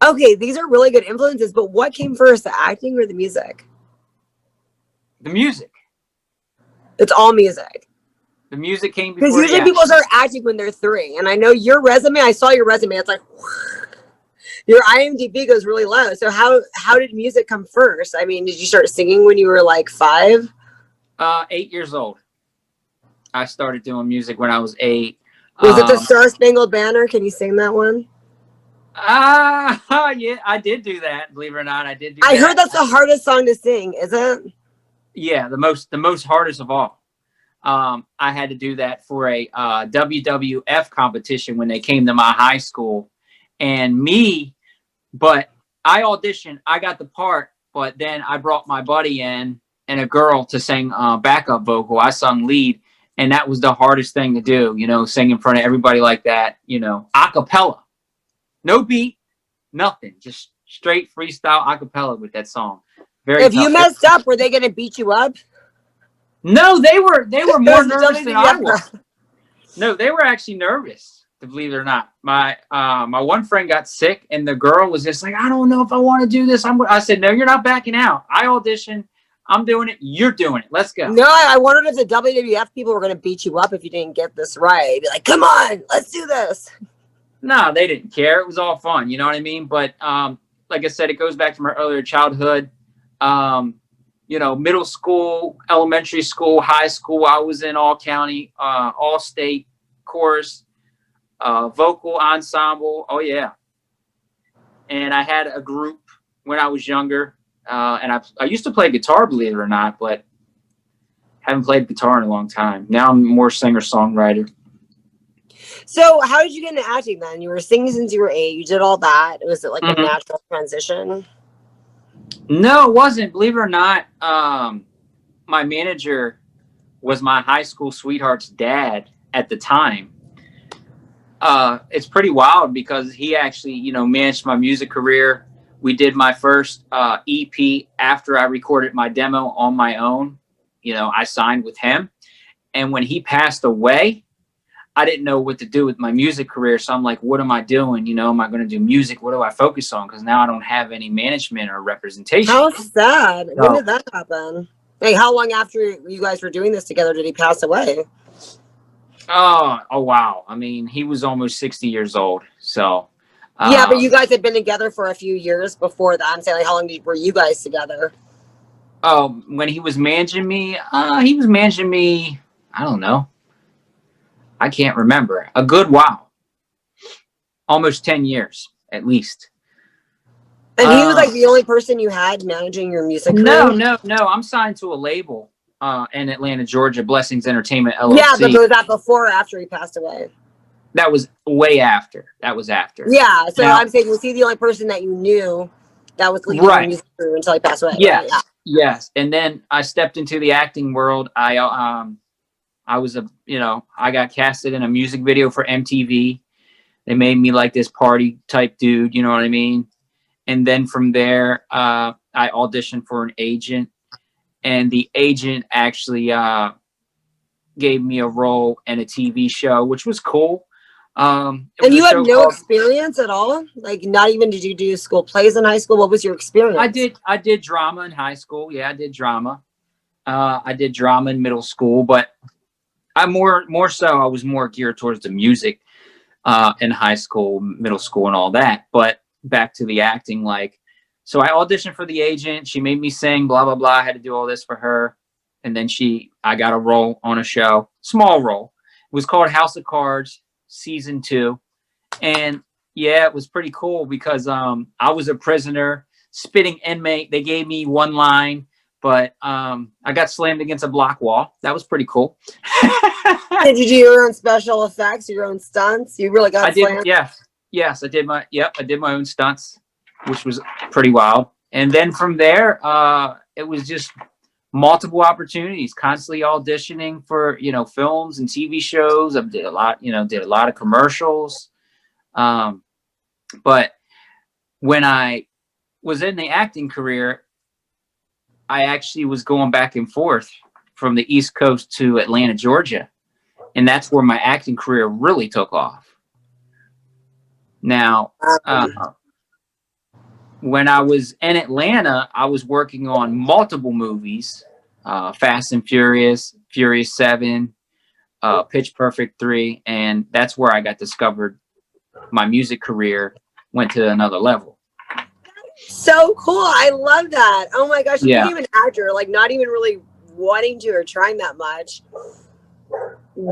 Okay, these are really good influences, but what came first, the acting or the music? The music. It's all music. The music came before. Because usually people start acting when they're 3. And I know your resume, I saw your resume, it's like your IMDb goes really low. So how did music come first? I mean, did you start singing when you were like 5? 8 years old. I started doing music when I was 8. Was it the Star Spangled Banner? Can you sing that one? Yeah, I did do that. Believe it or not, I did do that. I heard that's the hardest song to sing, is it? Yeah, the most hardest of all. I had to do that for a WWF competition when they came to my high school, but I auditioned. I got the part, but then I brought my buddy in and a girl to sing backup vocal. I sung lead, and that was the hardest thing to do. You know, sing in front of everybody like that. You know, a cappella. No beat, nothing, just straight freestyle a cappella with that song. Very if tough. you messed up, were they going to beat you up? No, they were more nervous than I was. No, they were actually nervous, to believe it or not. My one friend got sick, and the girl was just like, I don't know if I want to do this. I said, no, you're not backing out. I auditioned. I'm doing it. You're doing it. Let's go. No, I wondered if the WWF people were going to beat you up if you didn't get this right. Be like, come on, let's do this. No, they didn't care. It was all fun. You know what I mean? But like I said, it goes back to my earlier childhood. You know, middle school, elementary school, high school. I was in all county, all state chorus, vocal ensemble. Oh yeah. And I had a group when I was younger. And I used to play guitar, believe it or not, but haven't played guitar in a long time. Now I'm more singer-songwriter. So how did you get into acting then? You were singing since you were 8. You did all that. Was it like a natural transition? No, it wasn't. Believe it or not, my manager was my high school sweetheart's dad at the time. It's pretty wild because he actually, you know, managed my music career. We did my first EP after I recorded my demo on my own. You know, I signed with him. And when he passed away, I didn't know what to do with my music career. So I'm like, what am I doing? You know, am I going to do music? What do I focus on? Because now I don't have any management or representation. How sad. When So- did that happen? Like, how long after you guys were doing this together did he pass away? Oh wow. I mean, he was almost 60 years old. So Yeah, but you guys had been together for a few years before that. I'm saying, like, how long were you guys together? when he was managing me, I don't know. I can't remember. A good while. Almost 10 years, at least. And he was like the only person you had managing your music career? No. I'm signed to a label in Atlanta, Georgia, Blessings Entertainment LLC. Yeah, but was that before or after he passed away? That was way after. That was after. Yeah, so Now- I'm saying, was he the only person that you knew that was leading Right. your music career until he passed away? Yes. Right? Yeah. Yes. And then I stepped into the acting world. I was I got casted in a music video for MTV. They made me like this party type dude, you know what I mean? And then from there, I auditioned for an agent, and the agent actually gave me a role in a TV show, which was cool. And you had no experience at all? Like, not even did you do school plays in high school? What was your experience? I did drama in high school. Yeah, I did drama. I did drama in middle school, but I more so I was more geared towards the music in high school, middle school, and all that. But back to the acting, like, so I auditioned for the agent. She made me sing, blah blah blah. I had to do all this for her, and then I got a role on a show, small role. It was called House of Cards season 2, and yeah, it was pretty cool because I was a prisoner, spitting inmate. They gave me one line, but I got slammed against a block wall. That was pretty cool. Did you do your own special effects, your own stunts? You really got slammed? Yes, I did my own stunts, which was pretty wild. And then from there, it was just multiple opportunities, constantly auditioning for, films and TV shows. I did a lot of commercials. But when I was in the acting career, I actually was going back and forth from the East Coast to Atlanta, Georgia. And that's where my acting career really took off. Now, when I was in Atlanta, I was working on multiple movies, Fast and Furious, Furious 7, Pitch Perfect 3, and that's where I got discovered. My music career went to another level. So cool. I love that. Oh my gosh. You Yeah. became an actor, like not even really wanting to or trying that much.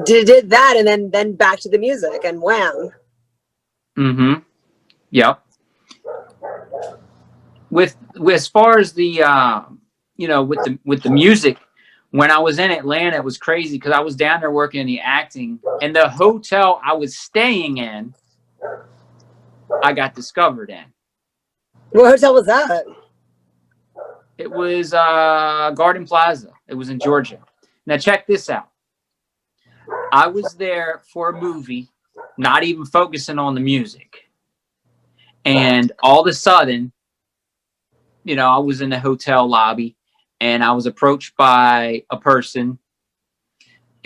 Did that and then back to the music and wham. Mm-hmm. Yep. With as far as the with the music, when I was in Atlanta, it was crazy because I was down there working in the acting, and the hotel I was staying in, I got discovered in. What hotel was that? It was Garden Plaza. It was in Georgia. Now check this out. I was there for a movie, not even focusing on the music. And all of a sudden, I was in the hotel lobby and I was approached by a person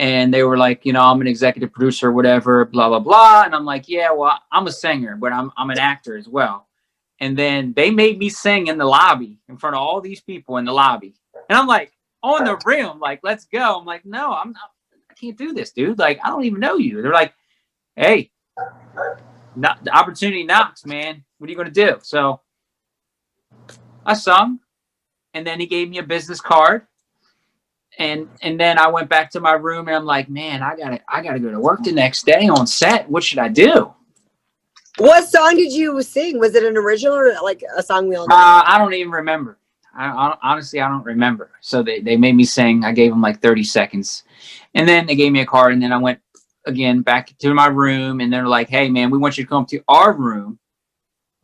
and they were like, I'm an executive producer or whatever, blah, blah, blah. And I'm like, yeah, well, I'm a singer, but I'm an actor as well. And then they made me sing in the lobby in front of all these people in the lobby. And I'm like, on the rim, like, let's go. I'm like, no, I can't do this, dude. Like, I don't even know you. They're like, hey, the opportunity knocks, man. What are you going to do? So I sung, and then he gave me a business card. And then I went back to my room and I'm like, man, I gotta go to work the next day on set. What should I do? What song did you sing? Was it an original or like a song we all know? I don't even remember. Honestly, I don't remember. So they made me sing. I gave them like 30 seconds. And then they gave me a card. And then I went again back to my room. And they're like, hey, man, we want you to come to our room.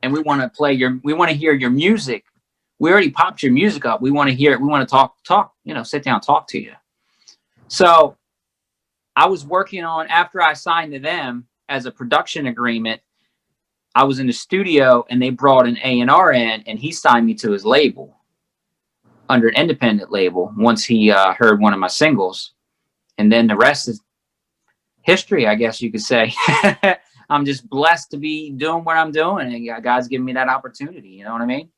And we want to hear your music. We already popped your music up. We want to hear it. We want to talk, sit down, talk to you. So I was working on, after I signed to them as a production agreement, I was in the studio and they brought an A&R in and he signed me to his label under an independent label once he heard one of my singles. And then the rest history, I guess you could say. I'm just blessed to be doing what I'm doing, and God's given me that opportunity. You know what I mean?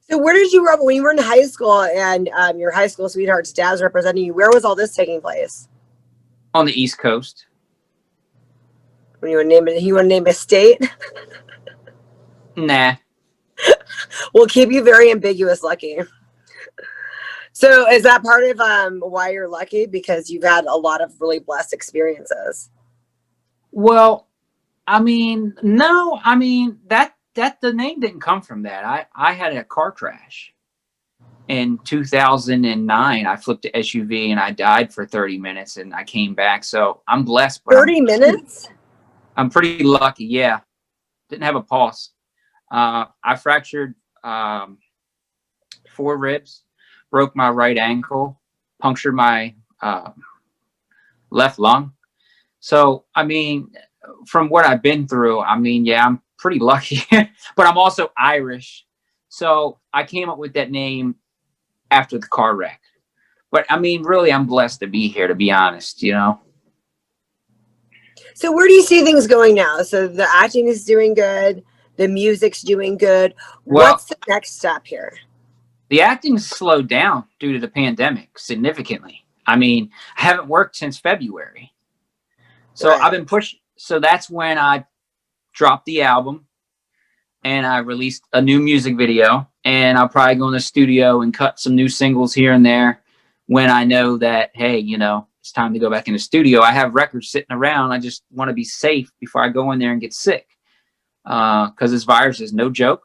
So where did you grow up when you were in high school and your high school sweetheart's dad was representing you? Where was all this taking place? On the East Coast. When you want to name a state? Nah. We'll keep you very ambiguous, Lucky. So is that part of why you're lucky? Because you've had a lot of really blessed experiences. Well, I mean, no, I mean that the name didn't come from that. I had a car crash in 2009. I flipped a SUV and I died for 30 minutes and I came back. So I'm blessed. But 30 minutes? I'm pretty lucky. Yeah. Didn't have a pulse. I fractured 4 ribs, broke my right ankle, punctured my left lung. So, I mean, from what I've been through, I mean, yeah, I'm pretty lucky, but I'm also Irish. So I came up with that name after the car wreck. But I mean, really, I'm blessed to be here, to be honest, you know? So where do you see things going now? So the acting is doing good. The music's doing good. Well, what's the next step here? The acting's slowed down due to the pandemic significantly. I mean, I haven't worked since February. So Right. I've been pushed. So that's when I dropped the album and I released a new music video. And I'll probably go in the studio and cut some new singles here and there when I know that, hey, you know, it's time to go back in the studio. I have records sitting around. I just want to be safe before I go in there and get sick. Because this virus is no joke.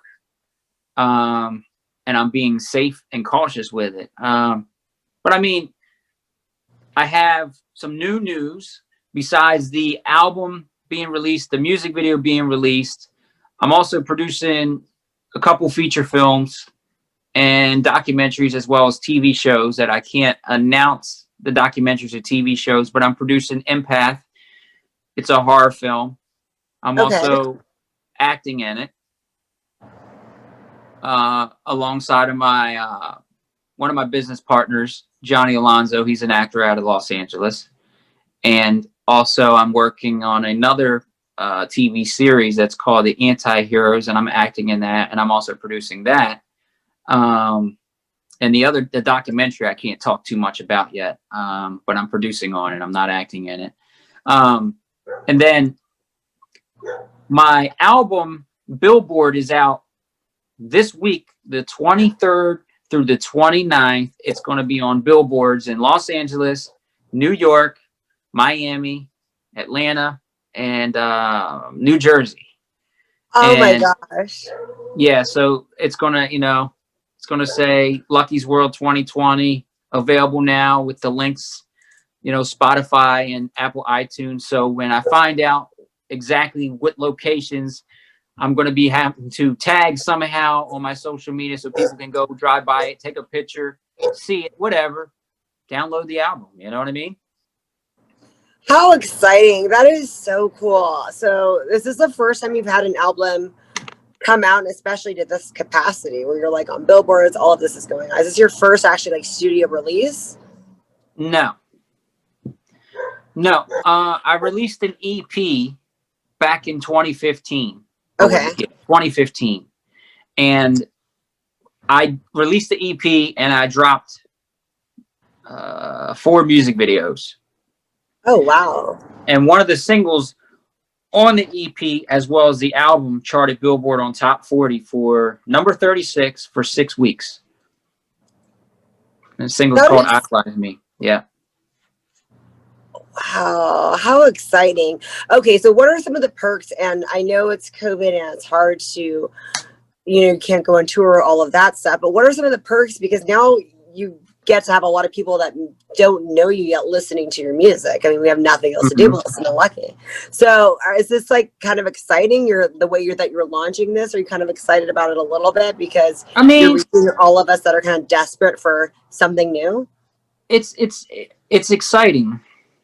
And I'm being safe and cautious with it. But I mean, I have some new news besides the album being released, the music video being released. I'm also producing a couple feature films and documentaries as well as TV shows that I can't announce the documentaries or TV shows, but I'm producing Empath. It's a horror film. I'm also acting in it. Alongside of my one of my business partners, Johnny Alonzo. He's an actor out of Los Angeles. And also I'm working on another TV series that's called The Anti-Heroes, and I'm acting in that, and I'm also producing that. And the documentary I can't talk too much about yet, but I'm producing on it. I'm not acting in it. And then my album Billboard is out this week, the 23rd through the 29th. It's going to be on billboards in Los Angeles, New York, Miami, Atlanta, and New Jersey. Oh my gosh. Yeah, so it's going to, you know, it's going to say Lucky's World 2020, available now with the links, you know, Spotify and Apple iTunes. So when I find out exactly what locations, I'm going to be having to tag somehow on my social media so people can go drive by it, take a picture, see it, whatever, download the album. You know what I mean? How exciting. That is so cool. So this is the first time you've had an album come out, and especially to this capacity where you're like on billboards, all of this is going on. Is this your first actually like studio release? No. I released an EP back in 2015. Okay. 2015. And I released the EP and I dropped 4 music videos. Oh, wow. And one of the singles on the EP as well as the album charted Billboard on top 40 for number 36 for 6 weeks. And the single's called Idolize Me. Yeah. Wow, how exciting. Okay, so what are some of the perks? And I know it's COVID and it's hard to, you know, you can't go on tour, all of that stuff, but what are some of the perks? Because now you get to have a lot of people that don't know you yet listening to your music. I mean, we have nothing else to do but listen to Lucky. So is this like kind of exciting? The way that you're launching this? Are you kind of excited about it a little bit? Because I mean, you're reaching all of us that are kind of desperate for something new. It's exciting,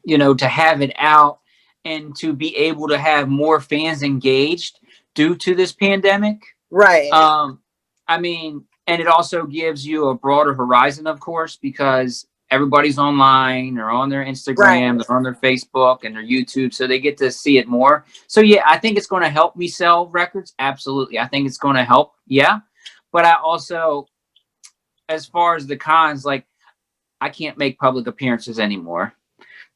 you know, to have it out and to be able to have more fans engaged due to this pandemic. Right. I mean, and it also gives you a broader horizon, of course, because everybody's online, they're on their Instagram, they're on their Facebook and their YouTube, so they get to see it more. So yeah, I think it's going to help me sell records. Absolutely. I think it's going to help. Yeah. But I also, as far as the cons, like I can't make public appearances anymore.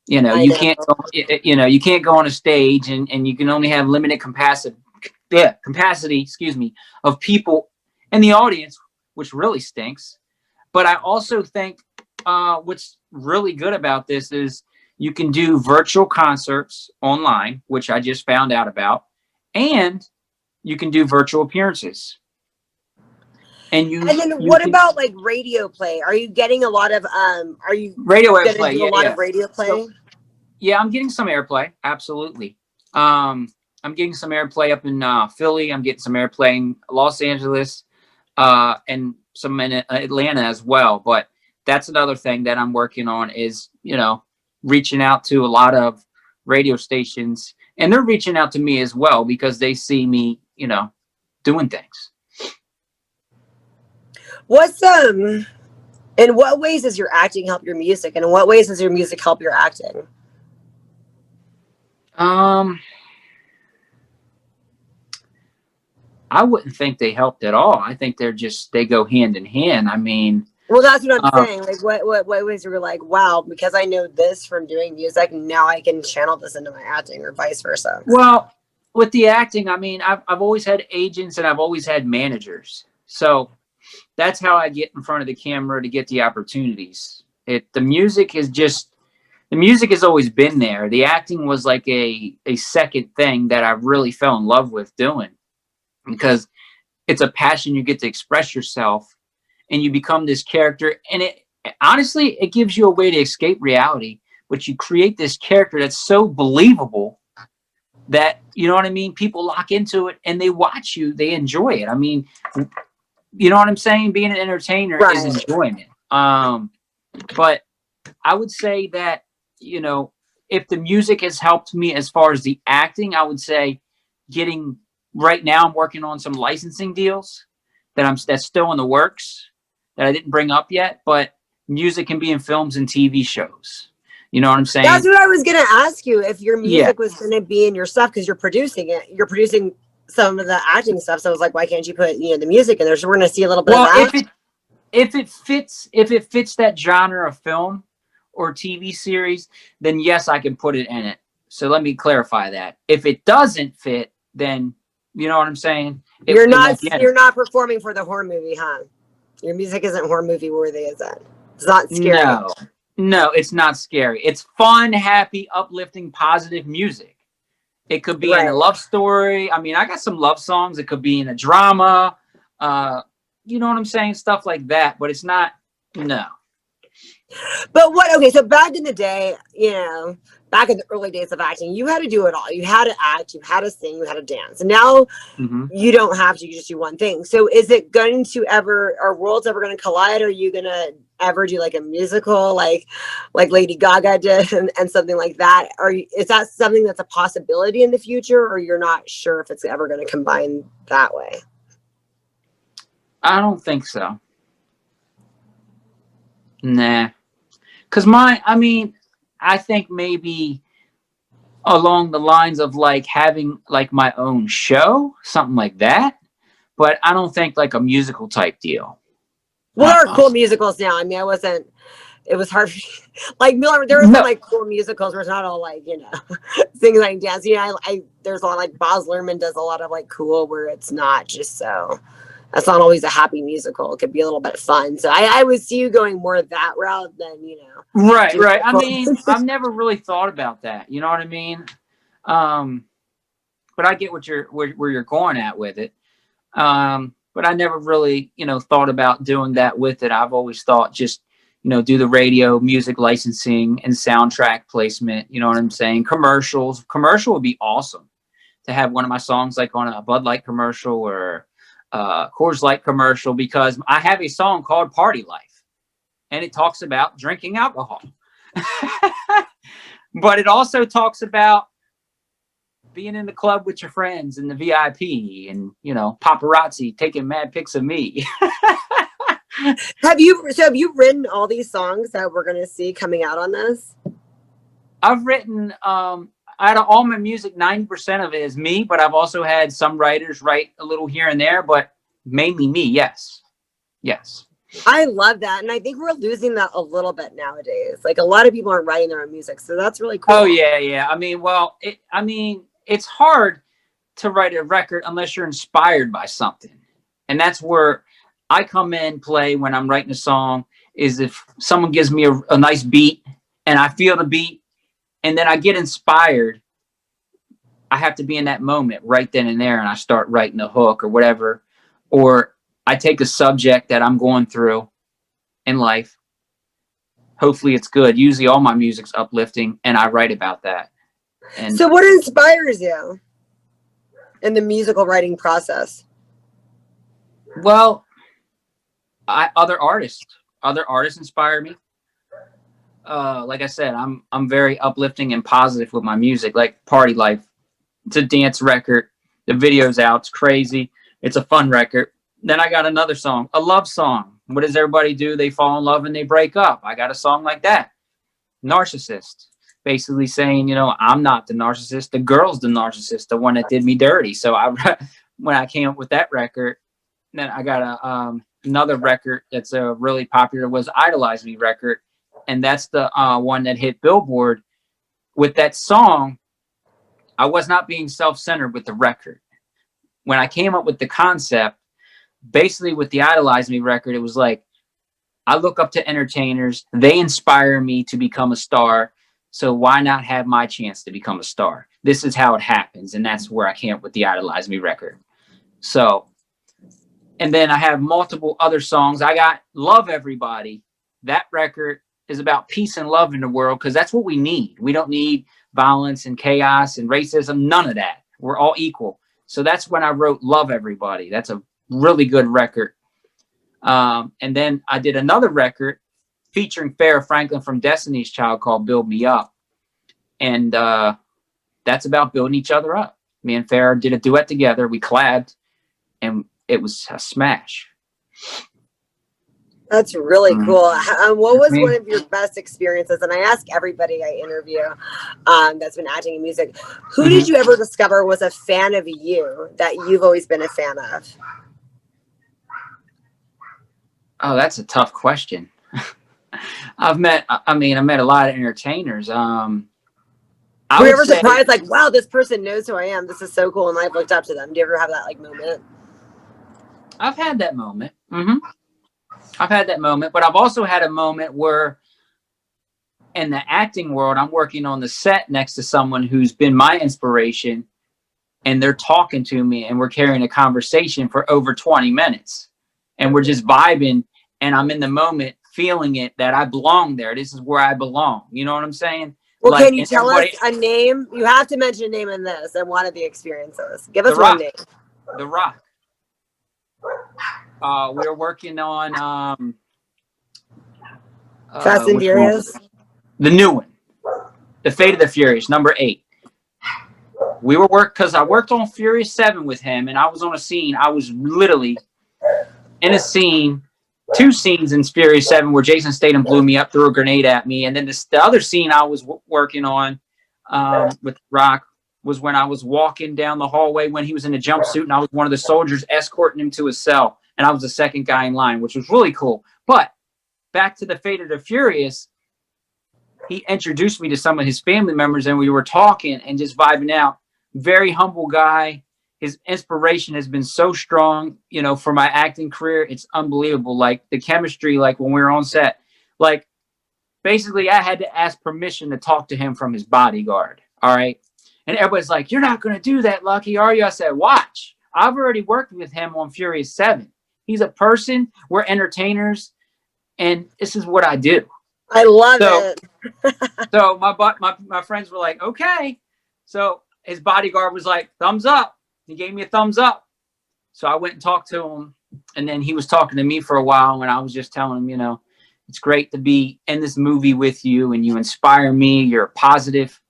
You know, you can't go, you can't go on a stage and you can only have limited capacity, excuse me, of people in the audience, which really stinks. But I also think what's really good about this is you can do virtual concerts online, which I just found out about, and you can do virtual appearances. And then what about like radio play? Are you getting a lot of are you radio gonna airplay? do a lot of radio play? So, yeah, I'm getting some airplay. Absolutely. I'm getting some airplay up in Philly. I'm getting some airplay in Los Angeles, and some in Atlanta as well. But that's another thing that I'm working on is, you know, reaching out to a lot of radio stations, and they're reaching out to me as well because they see me, you know, doing things. What's in what ways does your acting help your music, and in what ways does your music help your acting? I wouldn't think they helped at all. I think they go hand in hand. I mean, well, that's what I'm saying. Like, what ways were like, wow, because I know this from doing music, now I can channel this into my acting, or vice versa. Well, with the acting, I mean, I've always had agents and I've always had managers, so that's how I get in front of the camera to get the opportunities. The music has always been there. The acting was like a second thing that I really fell in love with doing, because it's a passion. You get to express yourself and you become this character. And honestly, it gives you a way to escape reality, but you create this character that's so believable that, you know what I mean? People lock into it and they watch you, they enjoy it. I mean, you know what I'm saying? Being an entertainer is enjoyment. But I would say that, you know, if the music has helped me as far as the acting, I would say right now I'm working on some licensing deals that's still in the works that I didn't bring up yet, but music can be in films and TV shows. You know what I'm saying? That's what I was going to ask you, if your music was going to be in your stuff, because you're producing it. You're producing some of the acting stuff. So I was like, why can't you put, the music in there? So we're going to see a little bit of that. If it fits that genre of film or TV series, then yes, I can put it in it. So let me clarify that. If it doesn't fit, then you know what I'm saying? You're not performing for the horror movie, huh? Your music isn't horror movie worthy, is it? It's not scary. No, it's not scary. It's fun, happy, uplifting, positive music. It could be in a love story. I mean, I got some love songs. It could be in a drama. You know what I'm saying? Stuff like that. But it's not, no. But so back in the day, back in the early days of acting, you had to do it all. You had to act, you had to sing, you had to dance. And now you don't have to, you just do one thing. So is it going to are worlds ever going to collide? Are you going to ever do like a musical like Lady Gaga did and something like that? Is that something that's a possibility in the future, or you're not sure if it's ever going to combine that way? I don't think so. Nah. Because I think maybe along the lines of like having like my own show, something like that. But I don't think like a musical type deal. Well, there are cool musicals now. I mean, it was hard. Like Miller, there were some like cool musicals where it's not all like, singing like dance. There's a lot like Baz Luhrmann does a lot of like cool where it's not just so. That's not always a happy musical. It could be a little bit fun. So I would see you going more that route than, Right. I mean, I've never really thought about that. You know what I mean? But I get where you're going at with it. But I never really, thought about doing that with it. I've always thought just, do the radio, music licensing and soundtrack placement. You know what I'm saying? Commercials. Commercial would be awesome to have one of my songs like on a Bud Light commercial or Coors Light commercial, because I have a song called Party Life and it talks about drinking alcohol. But it also talks about being in the club with your friends in the VIP and, paparazzi taking mad pics of me. Have you written all these songs that we're gonna see coming out on this? I've written out of all my music, 90% of it is me, but I've also had some writers write a little here and there, but mainly me. Yes. I love that, and I think we're losing that a little bit nowadays. Like a lot of people aren't writing their own music, so that's really cool. Oh yeah. I mean, it's hard to write a record unless you're inspired by something, and that's where I come in play when I'm writing a song. Is if someone gives me a nice beat and I feel the beat, and then I get inspired. I have to be in that moment right then and there, and I start writing a hook or whatever, or I take a subject that I'm going through in life. Hopefully it's good. Usually all my music's uplifting, and I write about that. And so what inspires you in the musical writing process? well, other artists inspire me. Like I said, I'm very uplifting and positive with my music, like Party Life. It's a dance record. The video's out. It's crazy. It's a fun record. Then I got another song, a love song. What does everybody do? They fall in love and they break up. I got a song like that. Narcissist. Basically saying, I'm not the narcissist. The girl's the narcissist, the one that did me dirty. So when I came up with that record, then I got another record that's really popular was Idolize Me record. And that's the one that hit Billboard. With that song, I was not being self-centered with the record. When I came up with the concept, basically with the Idolize Me record, it was like, I look up to entertainers. They inspire me to become a star. So why not have my chance to become a star? This is how it happens. And that's where I came up with the Idolize Me record. So, and then I have multiple other songs. I got Love Everybody. That record is about peace and love in the world because that's what we need. We don't need violence and chaos and racism. None of that. We're all equal. So that's when I wrote Love Everybody. That's a really good record. And then I did another record featuring Farrah Franklin from Destiny's Child called Build Me Up. And that's about building each other up. Me and Farrah did a duet together. We collabed, and it was a smash. That's really cool. What was one of your best experiences? And I ask everybody I interview that's been acting in music, who did you ever discover was a fan of you that you've always been a fan of? Oh, that's a tough question. I've met a lot of entertainers. Were you ever surprised, like, wow, this person knows who I am. This is so cool. And I've looked up to them. Do you ever have that moment? I've had that moment. I've had that moment, but I've also had a moment where in the acting world, I'm working on the set next to someone who's been my inspiration, and they're talking to me and we're carrying a conversation for over 20 minutes and we're just vibing, and I'm in the moment feeling it that I belong there. This is where I belong. You know what I'm saying? Well, can you tell us a name? You have to mention a name in this and one of the experiences. Give us one name. The Rock. We're working on Fast and Furious. The new one. The Fate of the Furious, number 8. We were because I worked on Furious 7 with him, and I was on a scene. I was literally in a scene, 2 scenes in Furious 7 where Jason Statham blew me up, threw a grenade at me, and then the other scene I was working on with Rock was when I was walking down the hallway when he was in a jumpsuit, and I was one of the soldiers escorting him to his cell, and I was the second guy in line, which was really cool. But back to the Fate of the Furious, he introduced me to some of his family members, and we were talking and just vibing out. Very humble guy. His inspiration has been so strong, for my acting career. It's unbelievable. Like the chemistry, like when we were on set, like basically I had to ask permission to talk to him from his bodyguard. All right. And everybody's like, "You're not going to do that, Lucky, are you?" I said, "Watch. I've already worked with him on Furious 7. He's a person. We're entertainers. And this is what I do." I love it. So my friends were like, "Okay." So his bodyguard was like, "Thumbs up." He gave me a thumbs up. So I went and talked to him. And then he was talking to me for a while. And I was just telling him, it's great to be in this movie with you. And you inspire me. You're a positive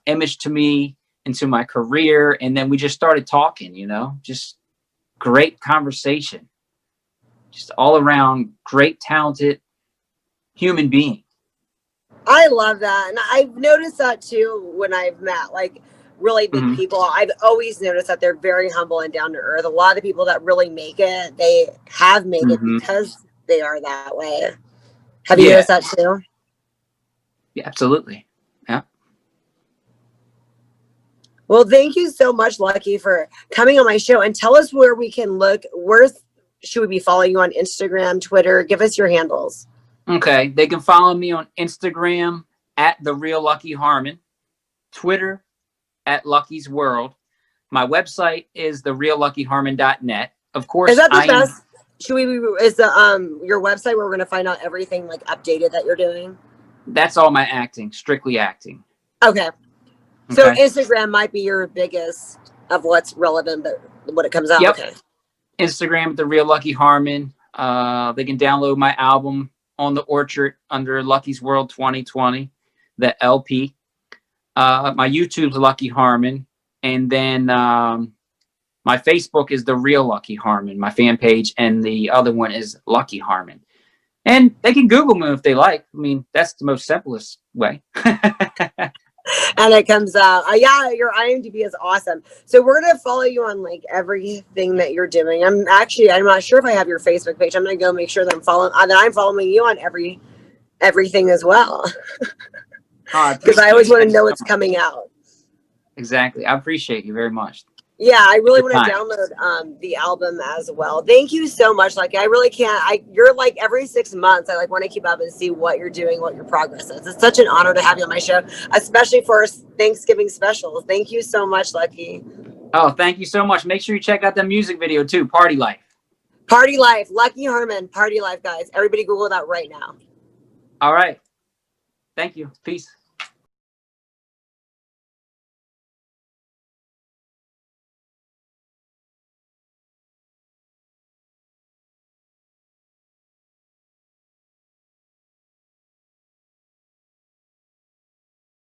image to me and to my career. And then we just started talking, just great conversation. Just all around great, talented human being. I love that. And I've noticed that too when I've met like really big Mhm. people. I've always noticed that they're very humble and down to earth. A lot of the people that really make it, they have made it Mhm. because they are that way. Have you Yeah. noticed that too? Yeah, absolutely. Yeah. Well, thank you so much, Lucky, for coming on my show, and tell us where we can look. Where should we be following you on Instagram, Twitter? Give us your handles. Okay. They can follow me on Instagram at The Real Lucky Harmon, Twitter at Lucky's World. My website is therealluckyharmon.net. Of course, Is that the I am. best? Should we? Is the your website where we're going to find out everything like updated that you're doing? That's all my acting, strictly acting. Okay. So Okay. Instagram might be your biggest of what's relevant, but when it comes out, Yep. okay. Instagram at The Real Lucky Harmon. They can download my album On the Orchard under Lucky's World 2020, the LP. My YouTube's Lucky Harmon. And then my Facebook is The Real Lucky Harmon, my fan page. And the other one is Lucky Harmon. And they can Google me if they like. I mean, that's the most simplest way. And it comes out. Yeah, your IMDb is awesome. So we're gonna follow you on like everything that you're doing. I'm not sure if I have your Facebook page. I'm gonna go make sure that I'm following you on everything as well. Because I always want to know what's coming out. Exactly. I appreciate you very much. Yeah, I really want to Fine. download the album as well. Thank you so much. Like I really can't. You're like every 6 months. I like want to keep up and see what you're doing, what your progress is. It's such an honor to have you on my show, especially for Thanksgiving special. Thank you so much, Lucky. Oh, thank you so much. Make sure you check out the music video too, Party Life. Party Life, Lucky Harmon, Party Life, guys. Everybody Google that right now. All right. Thank you. Peace.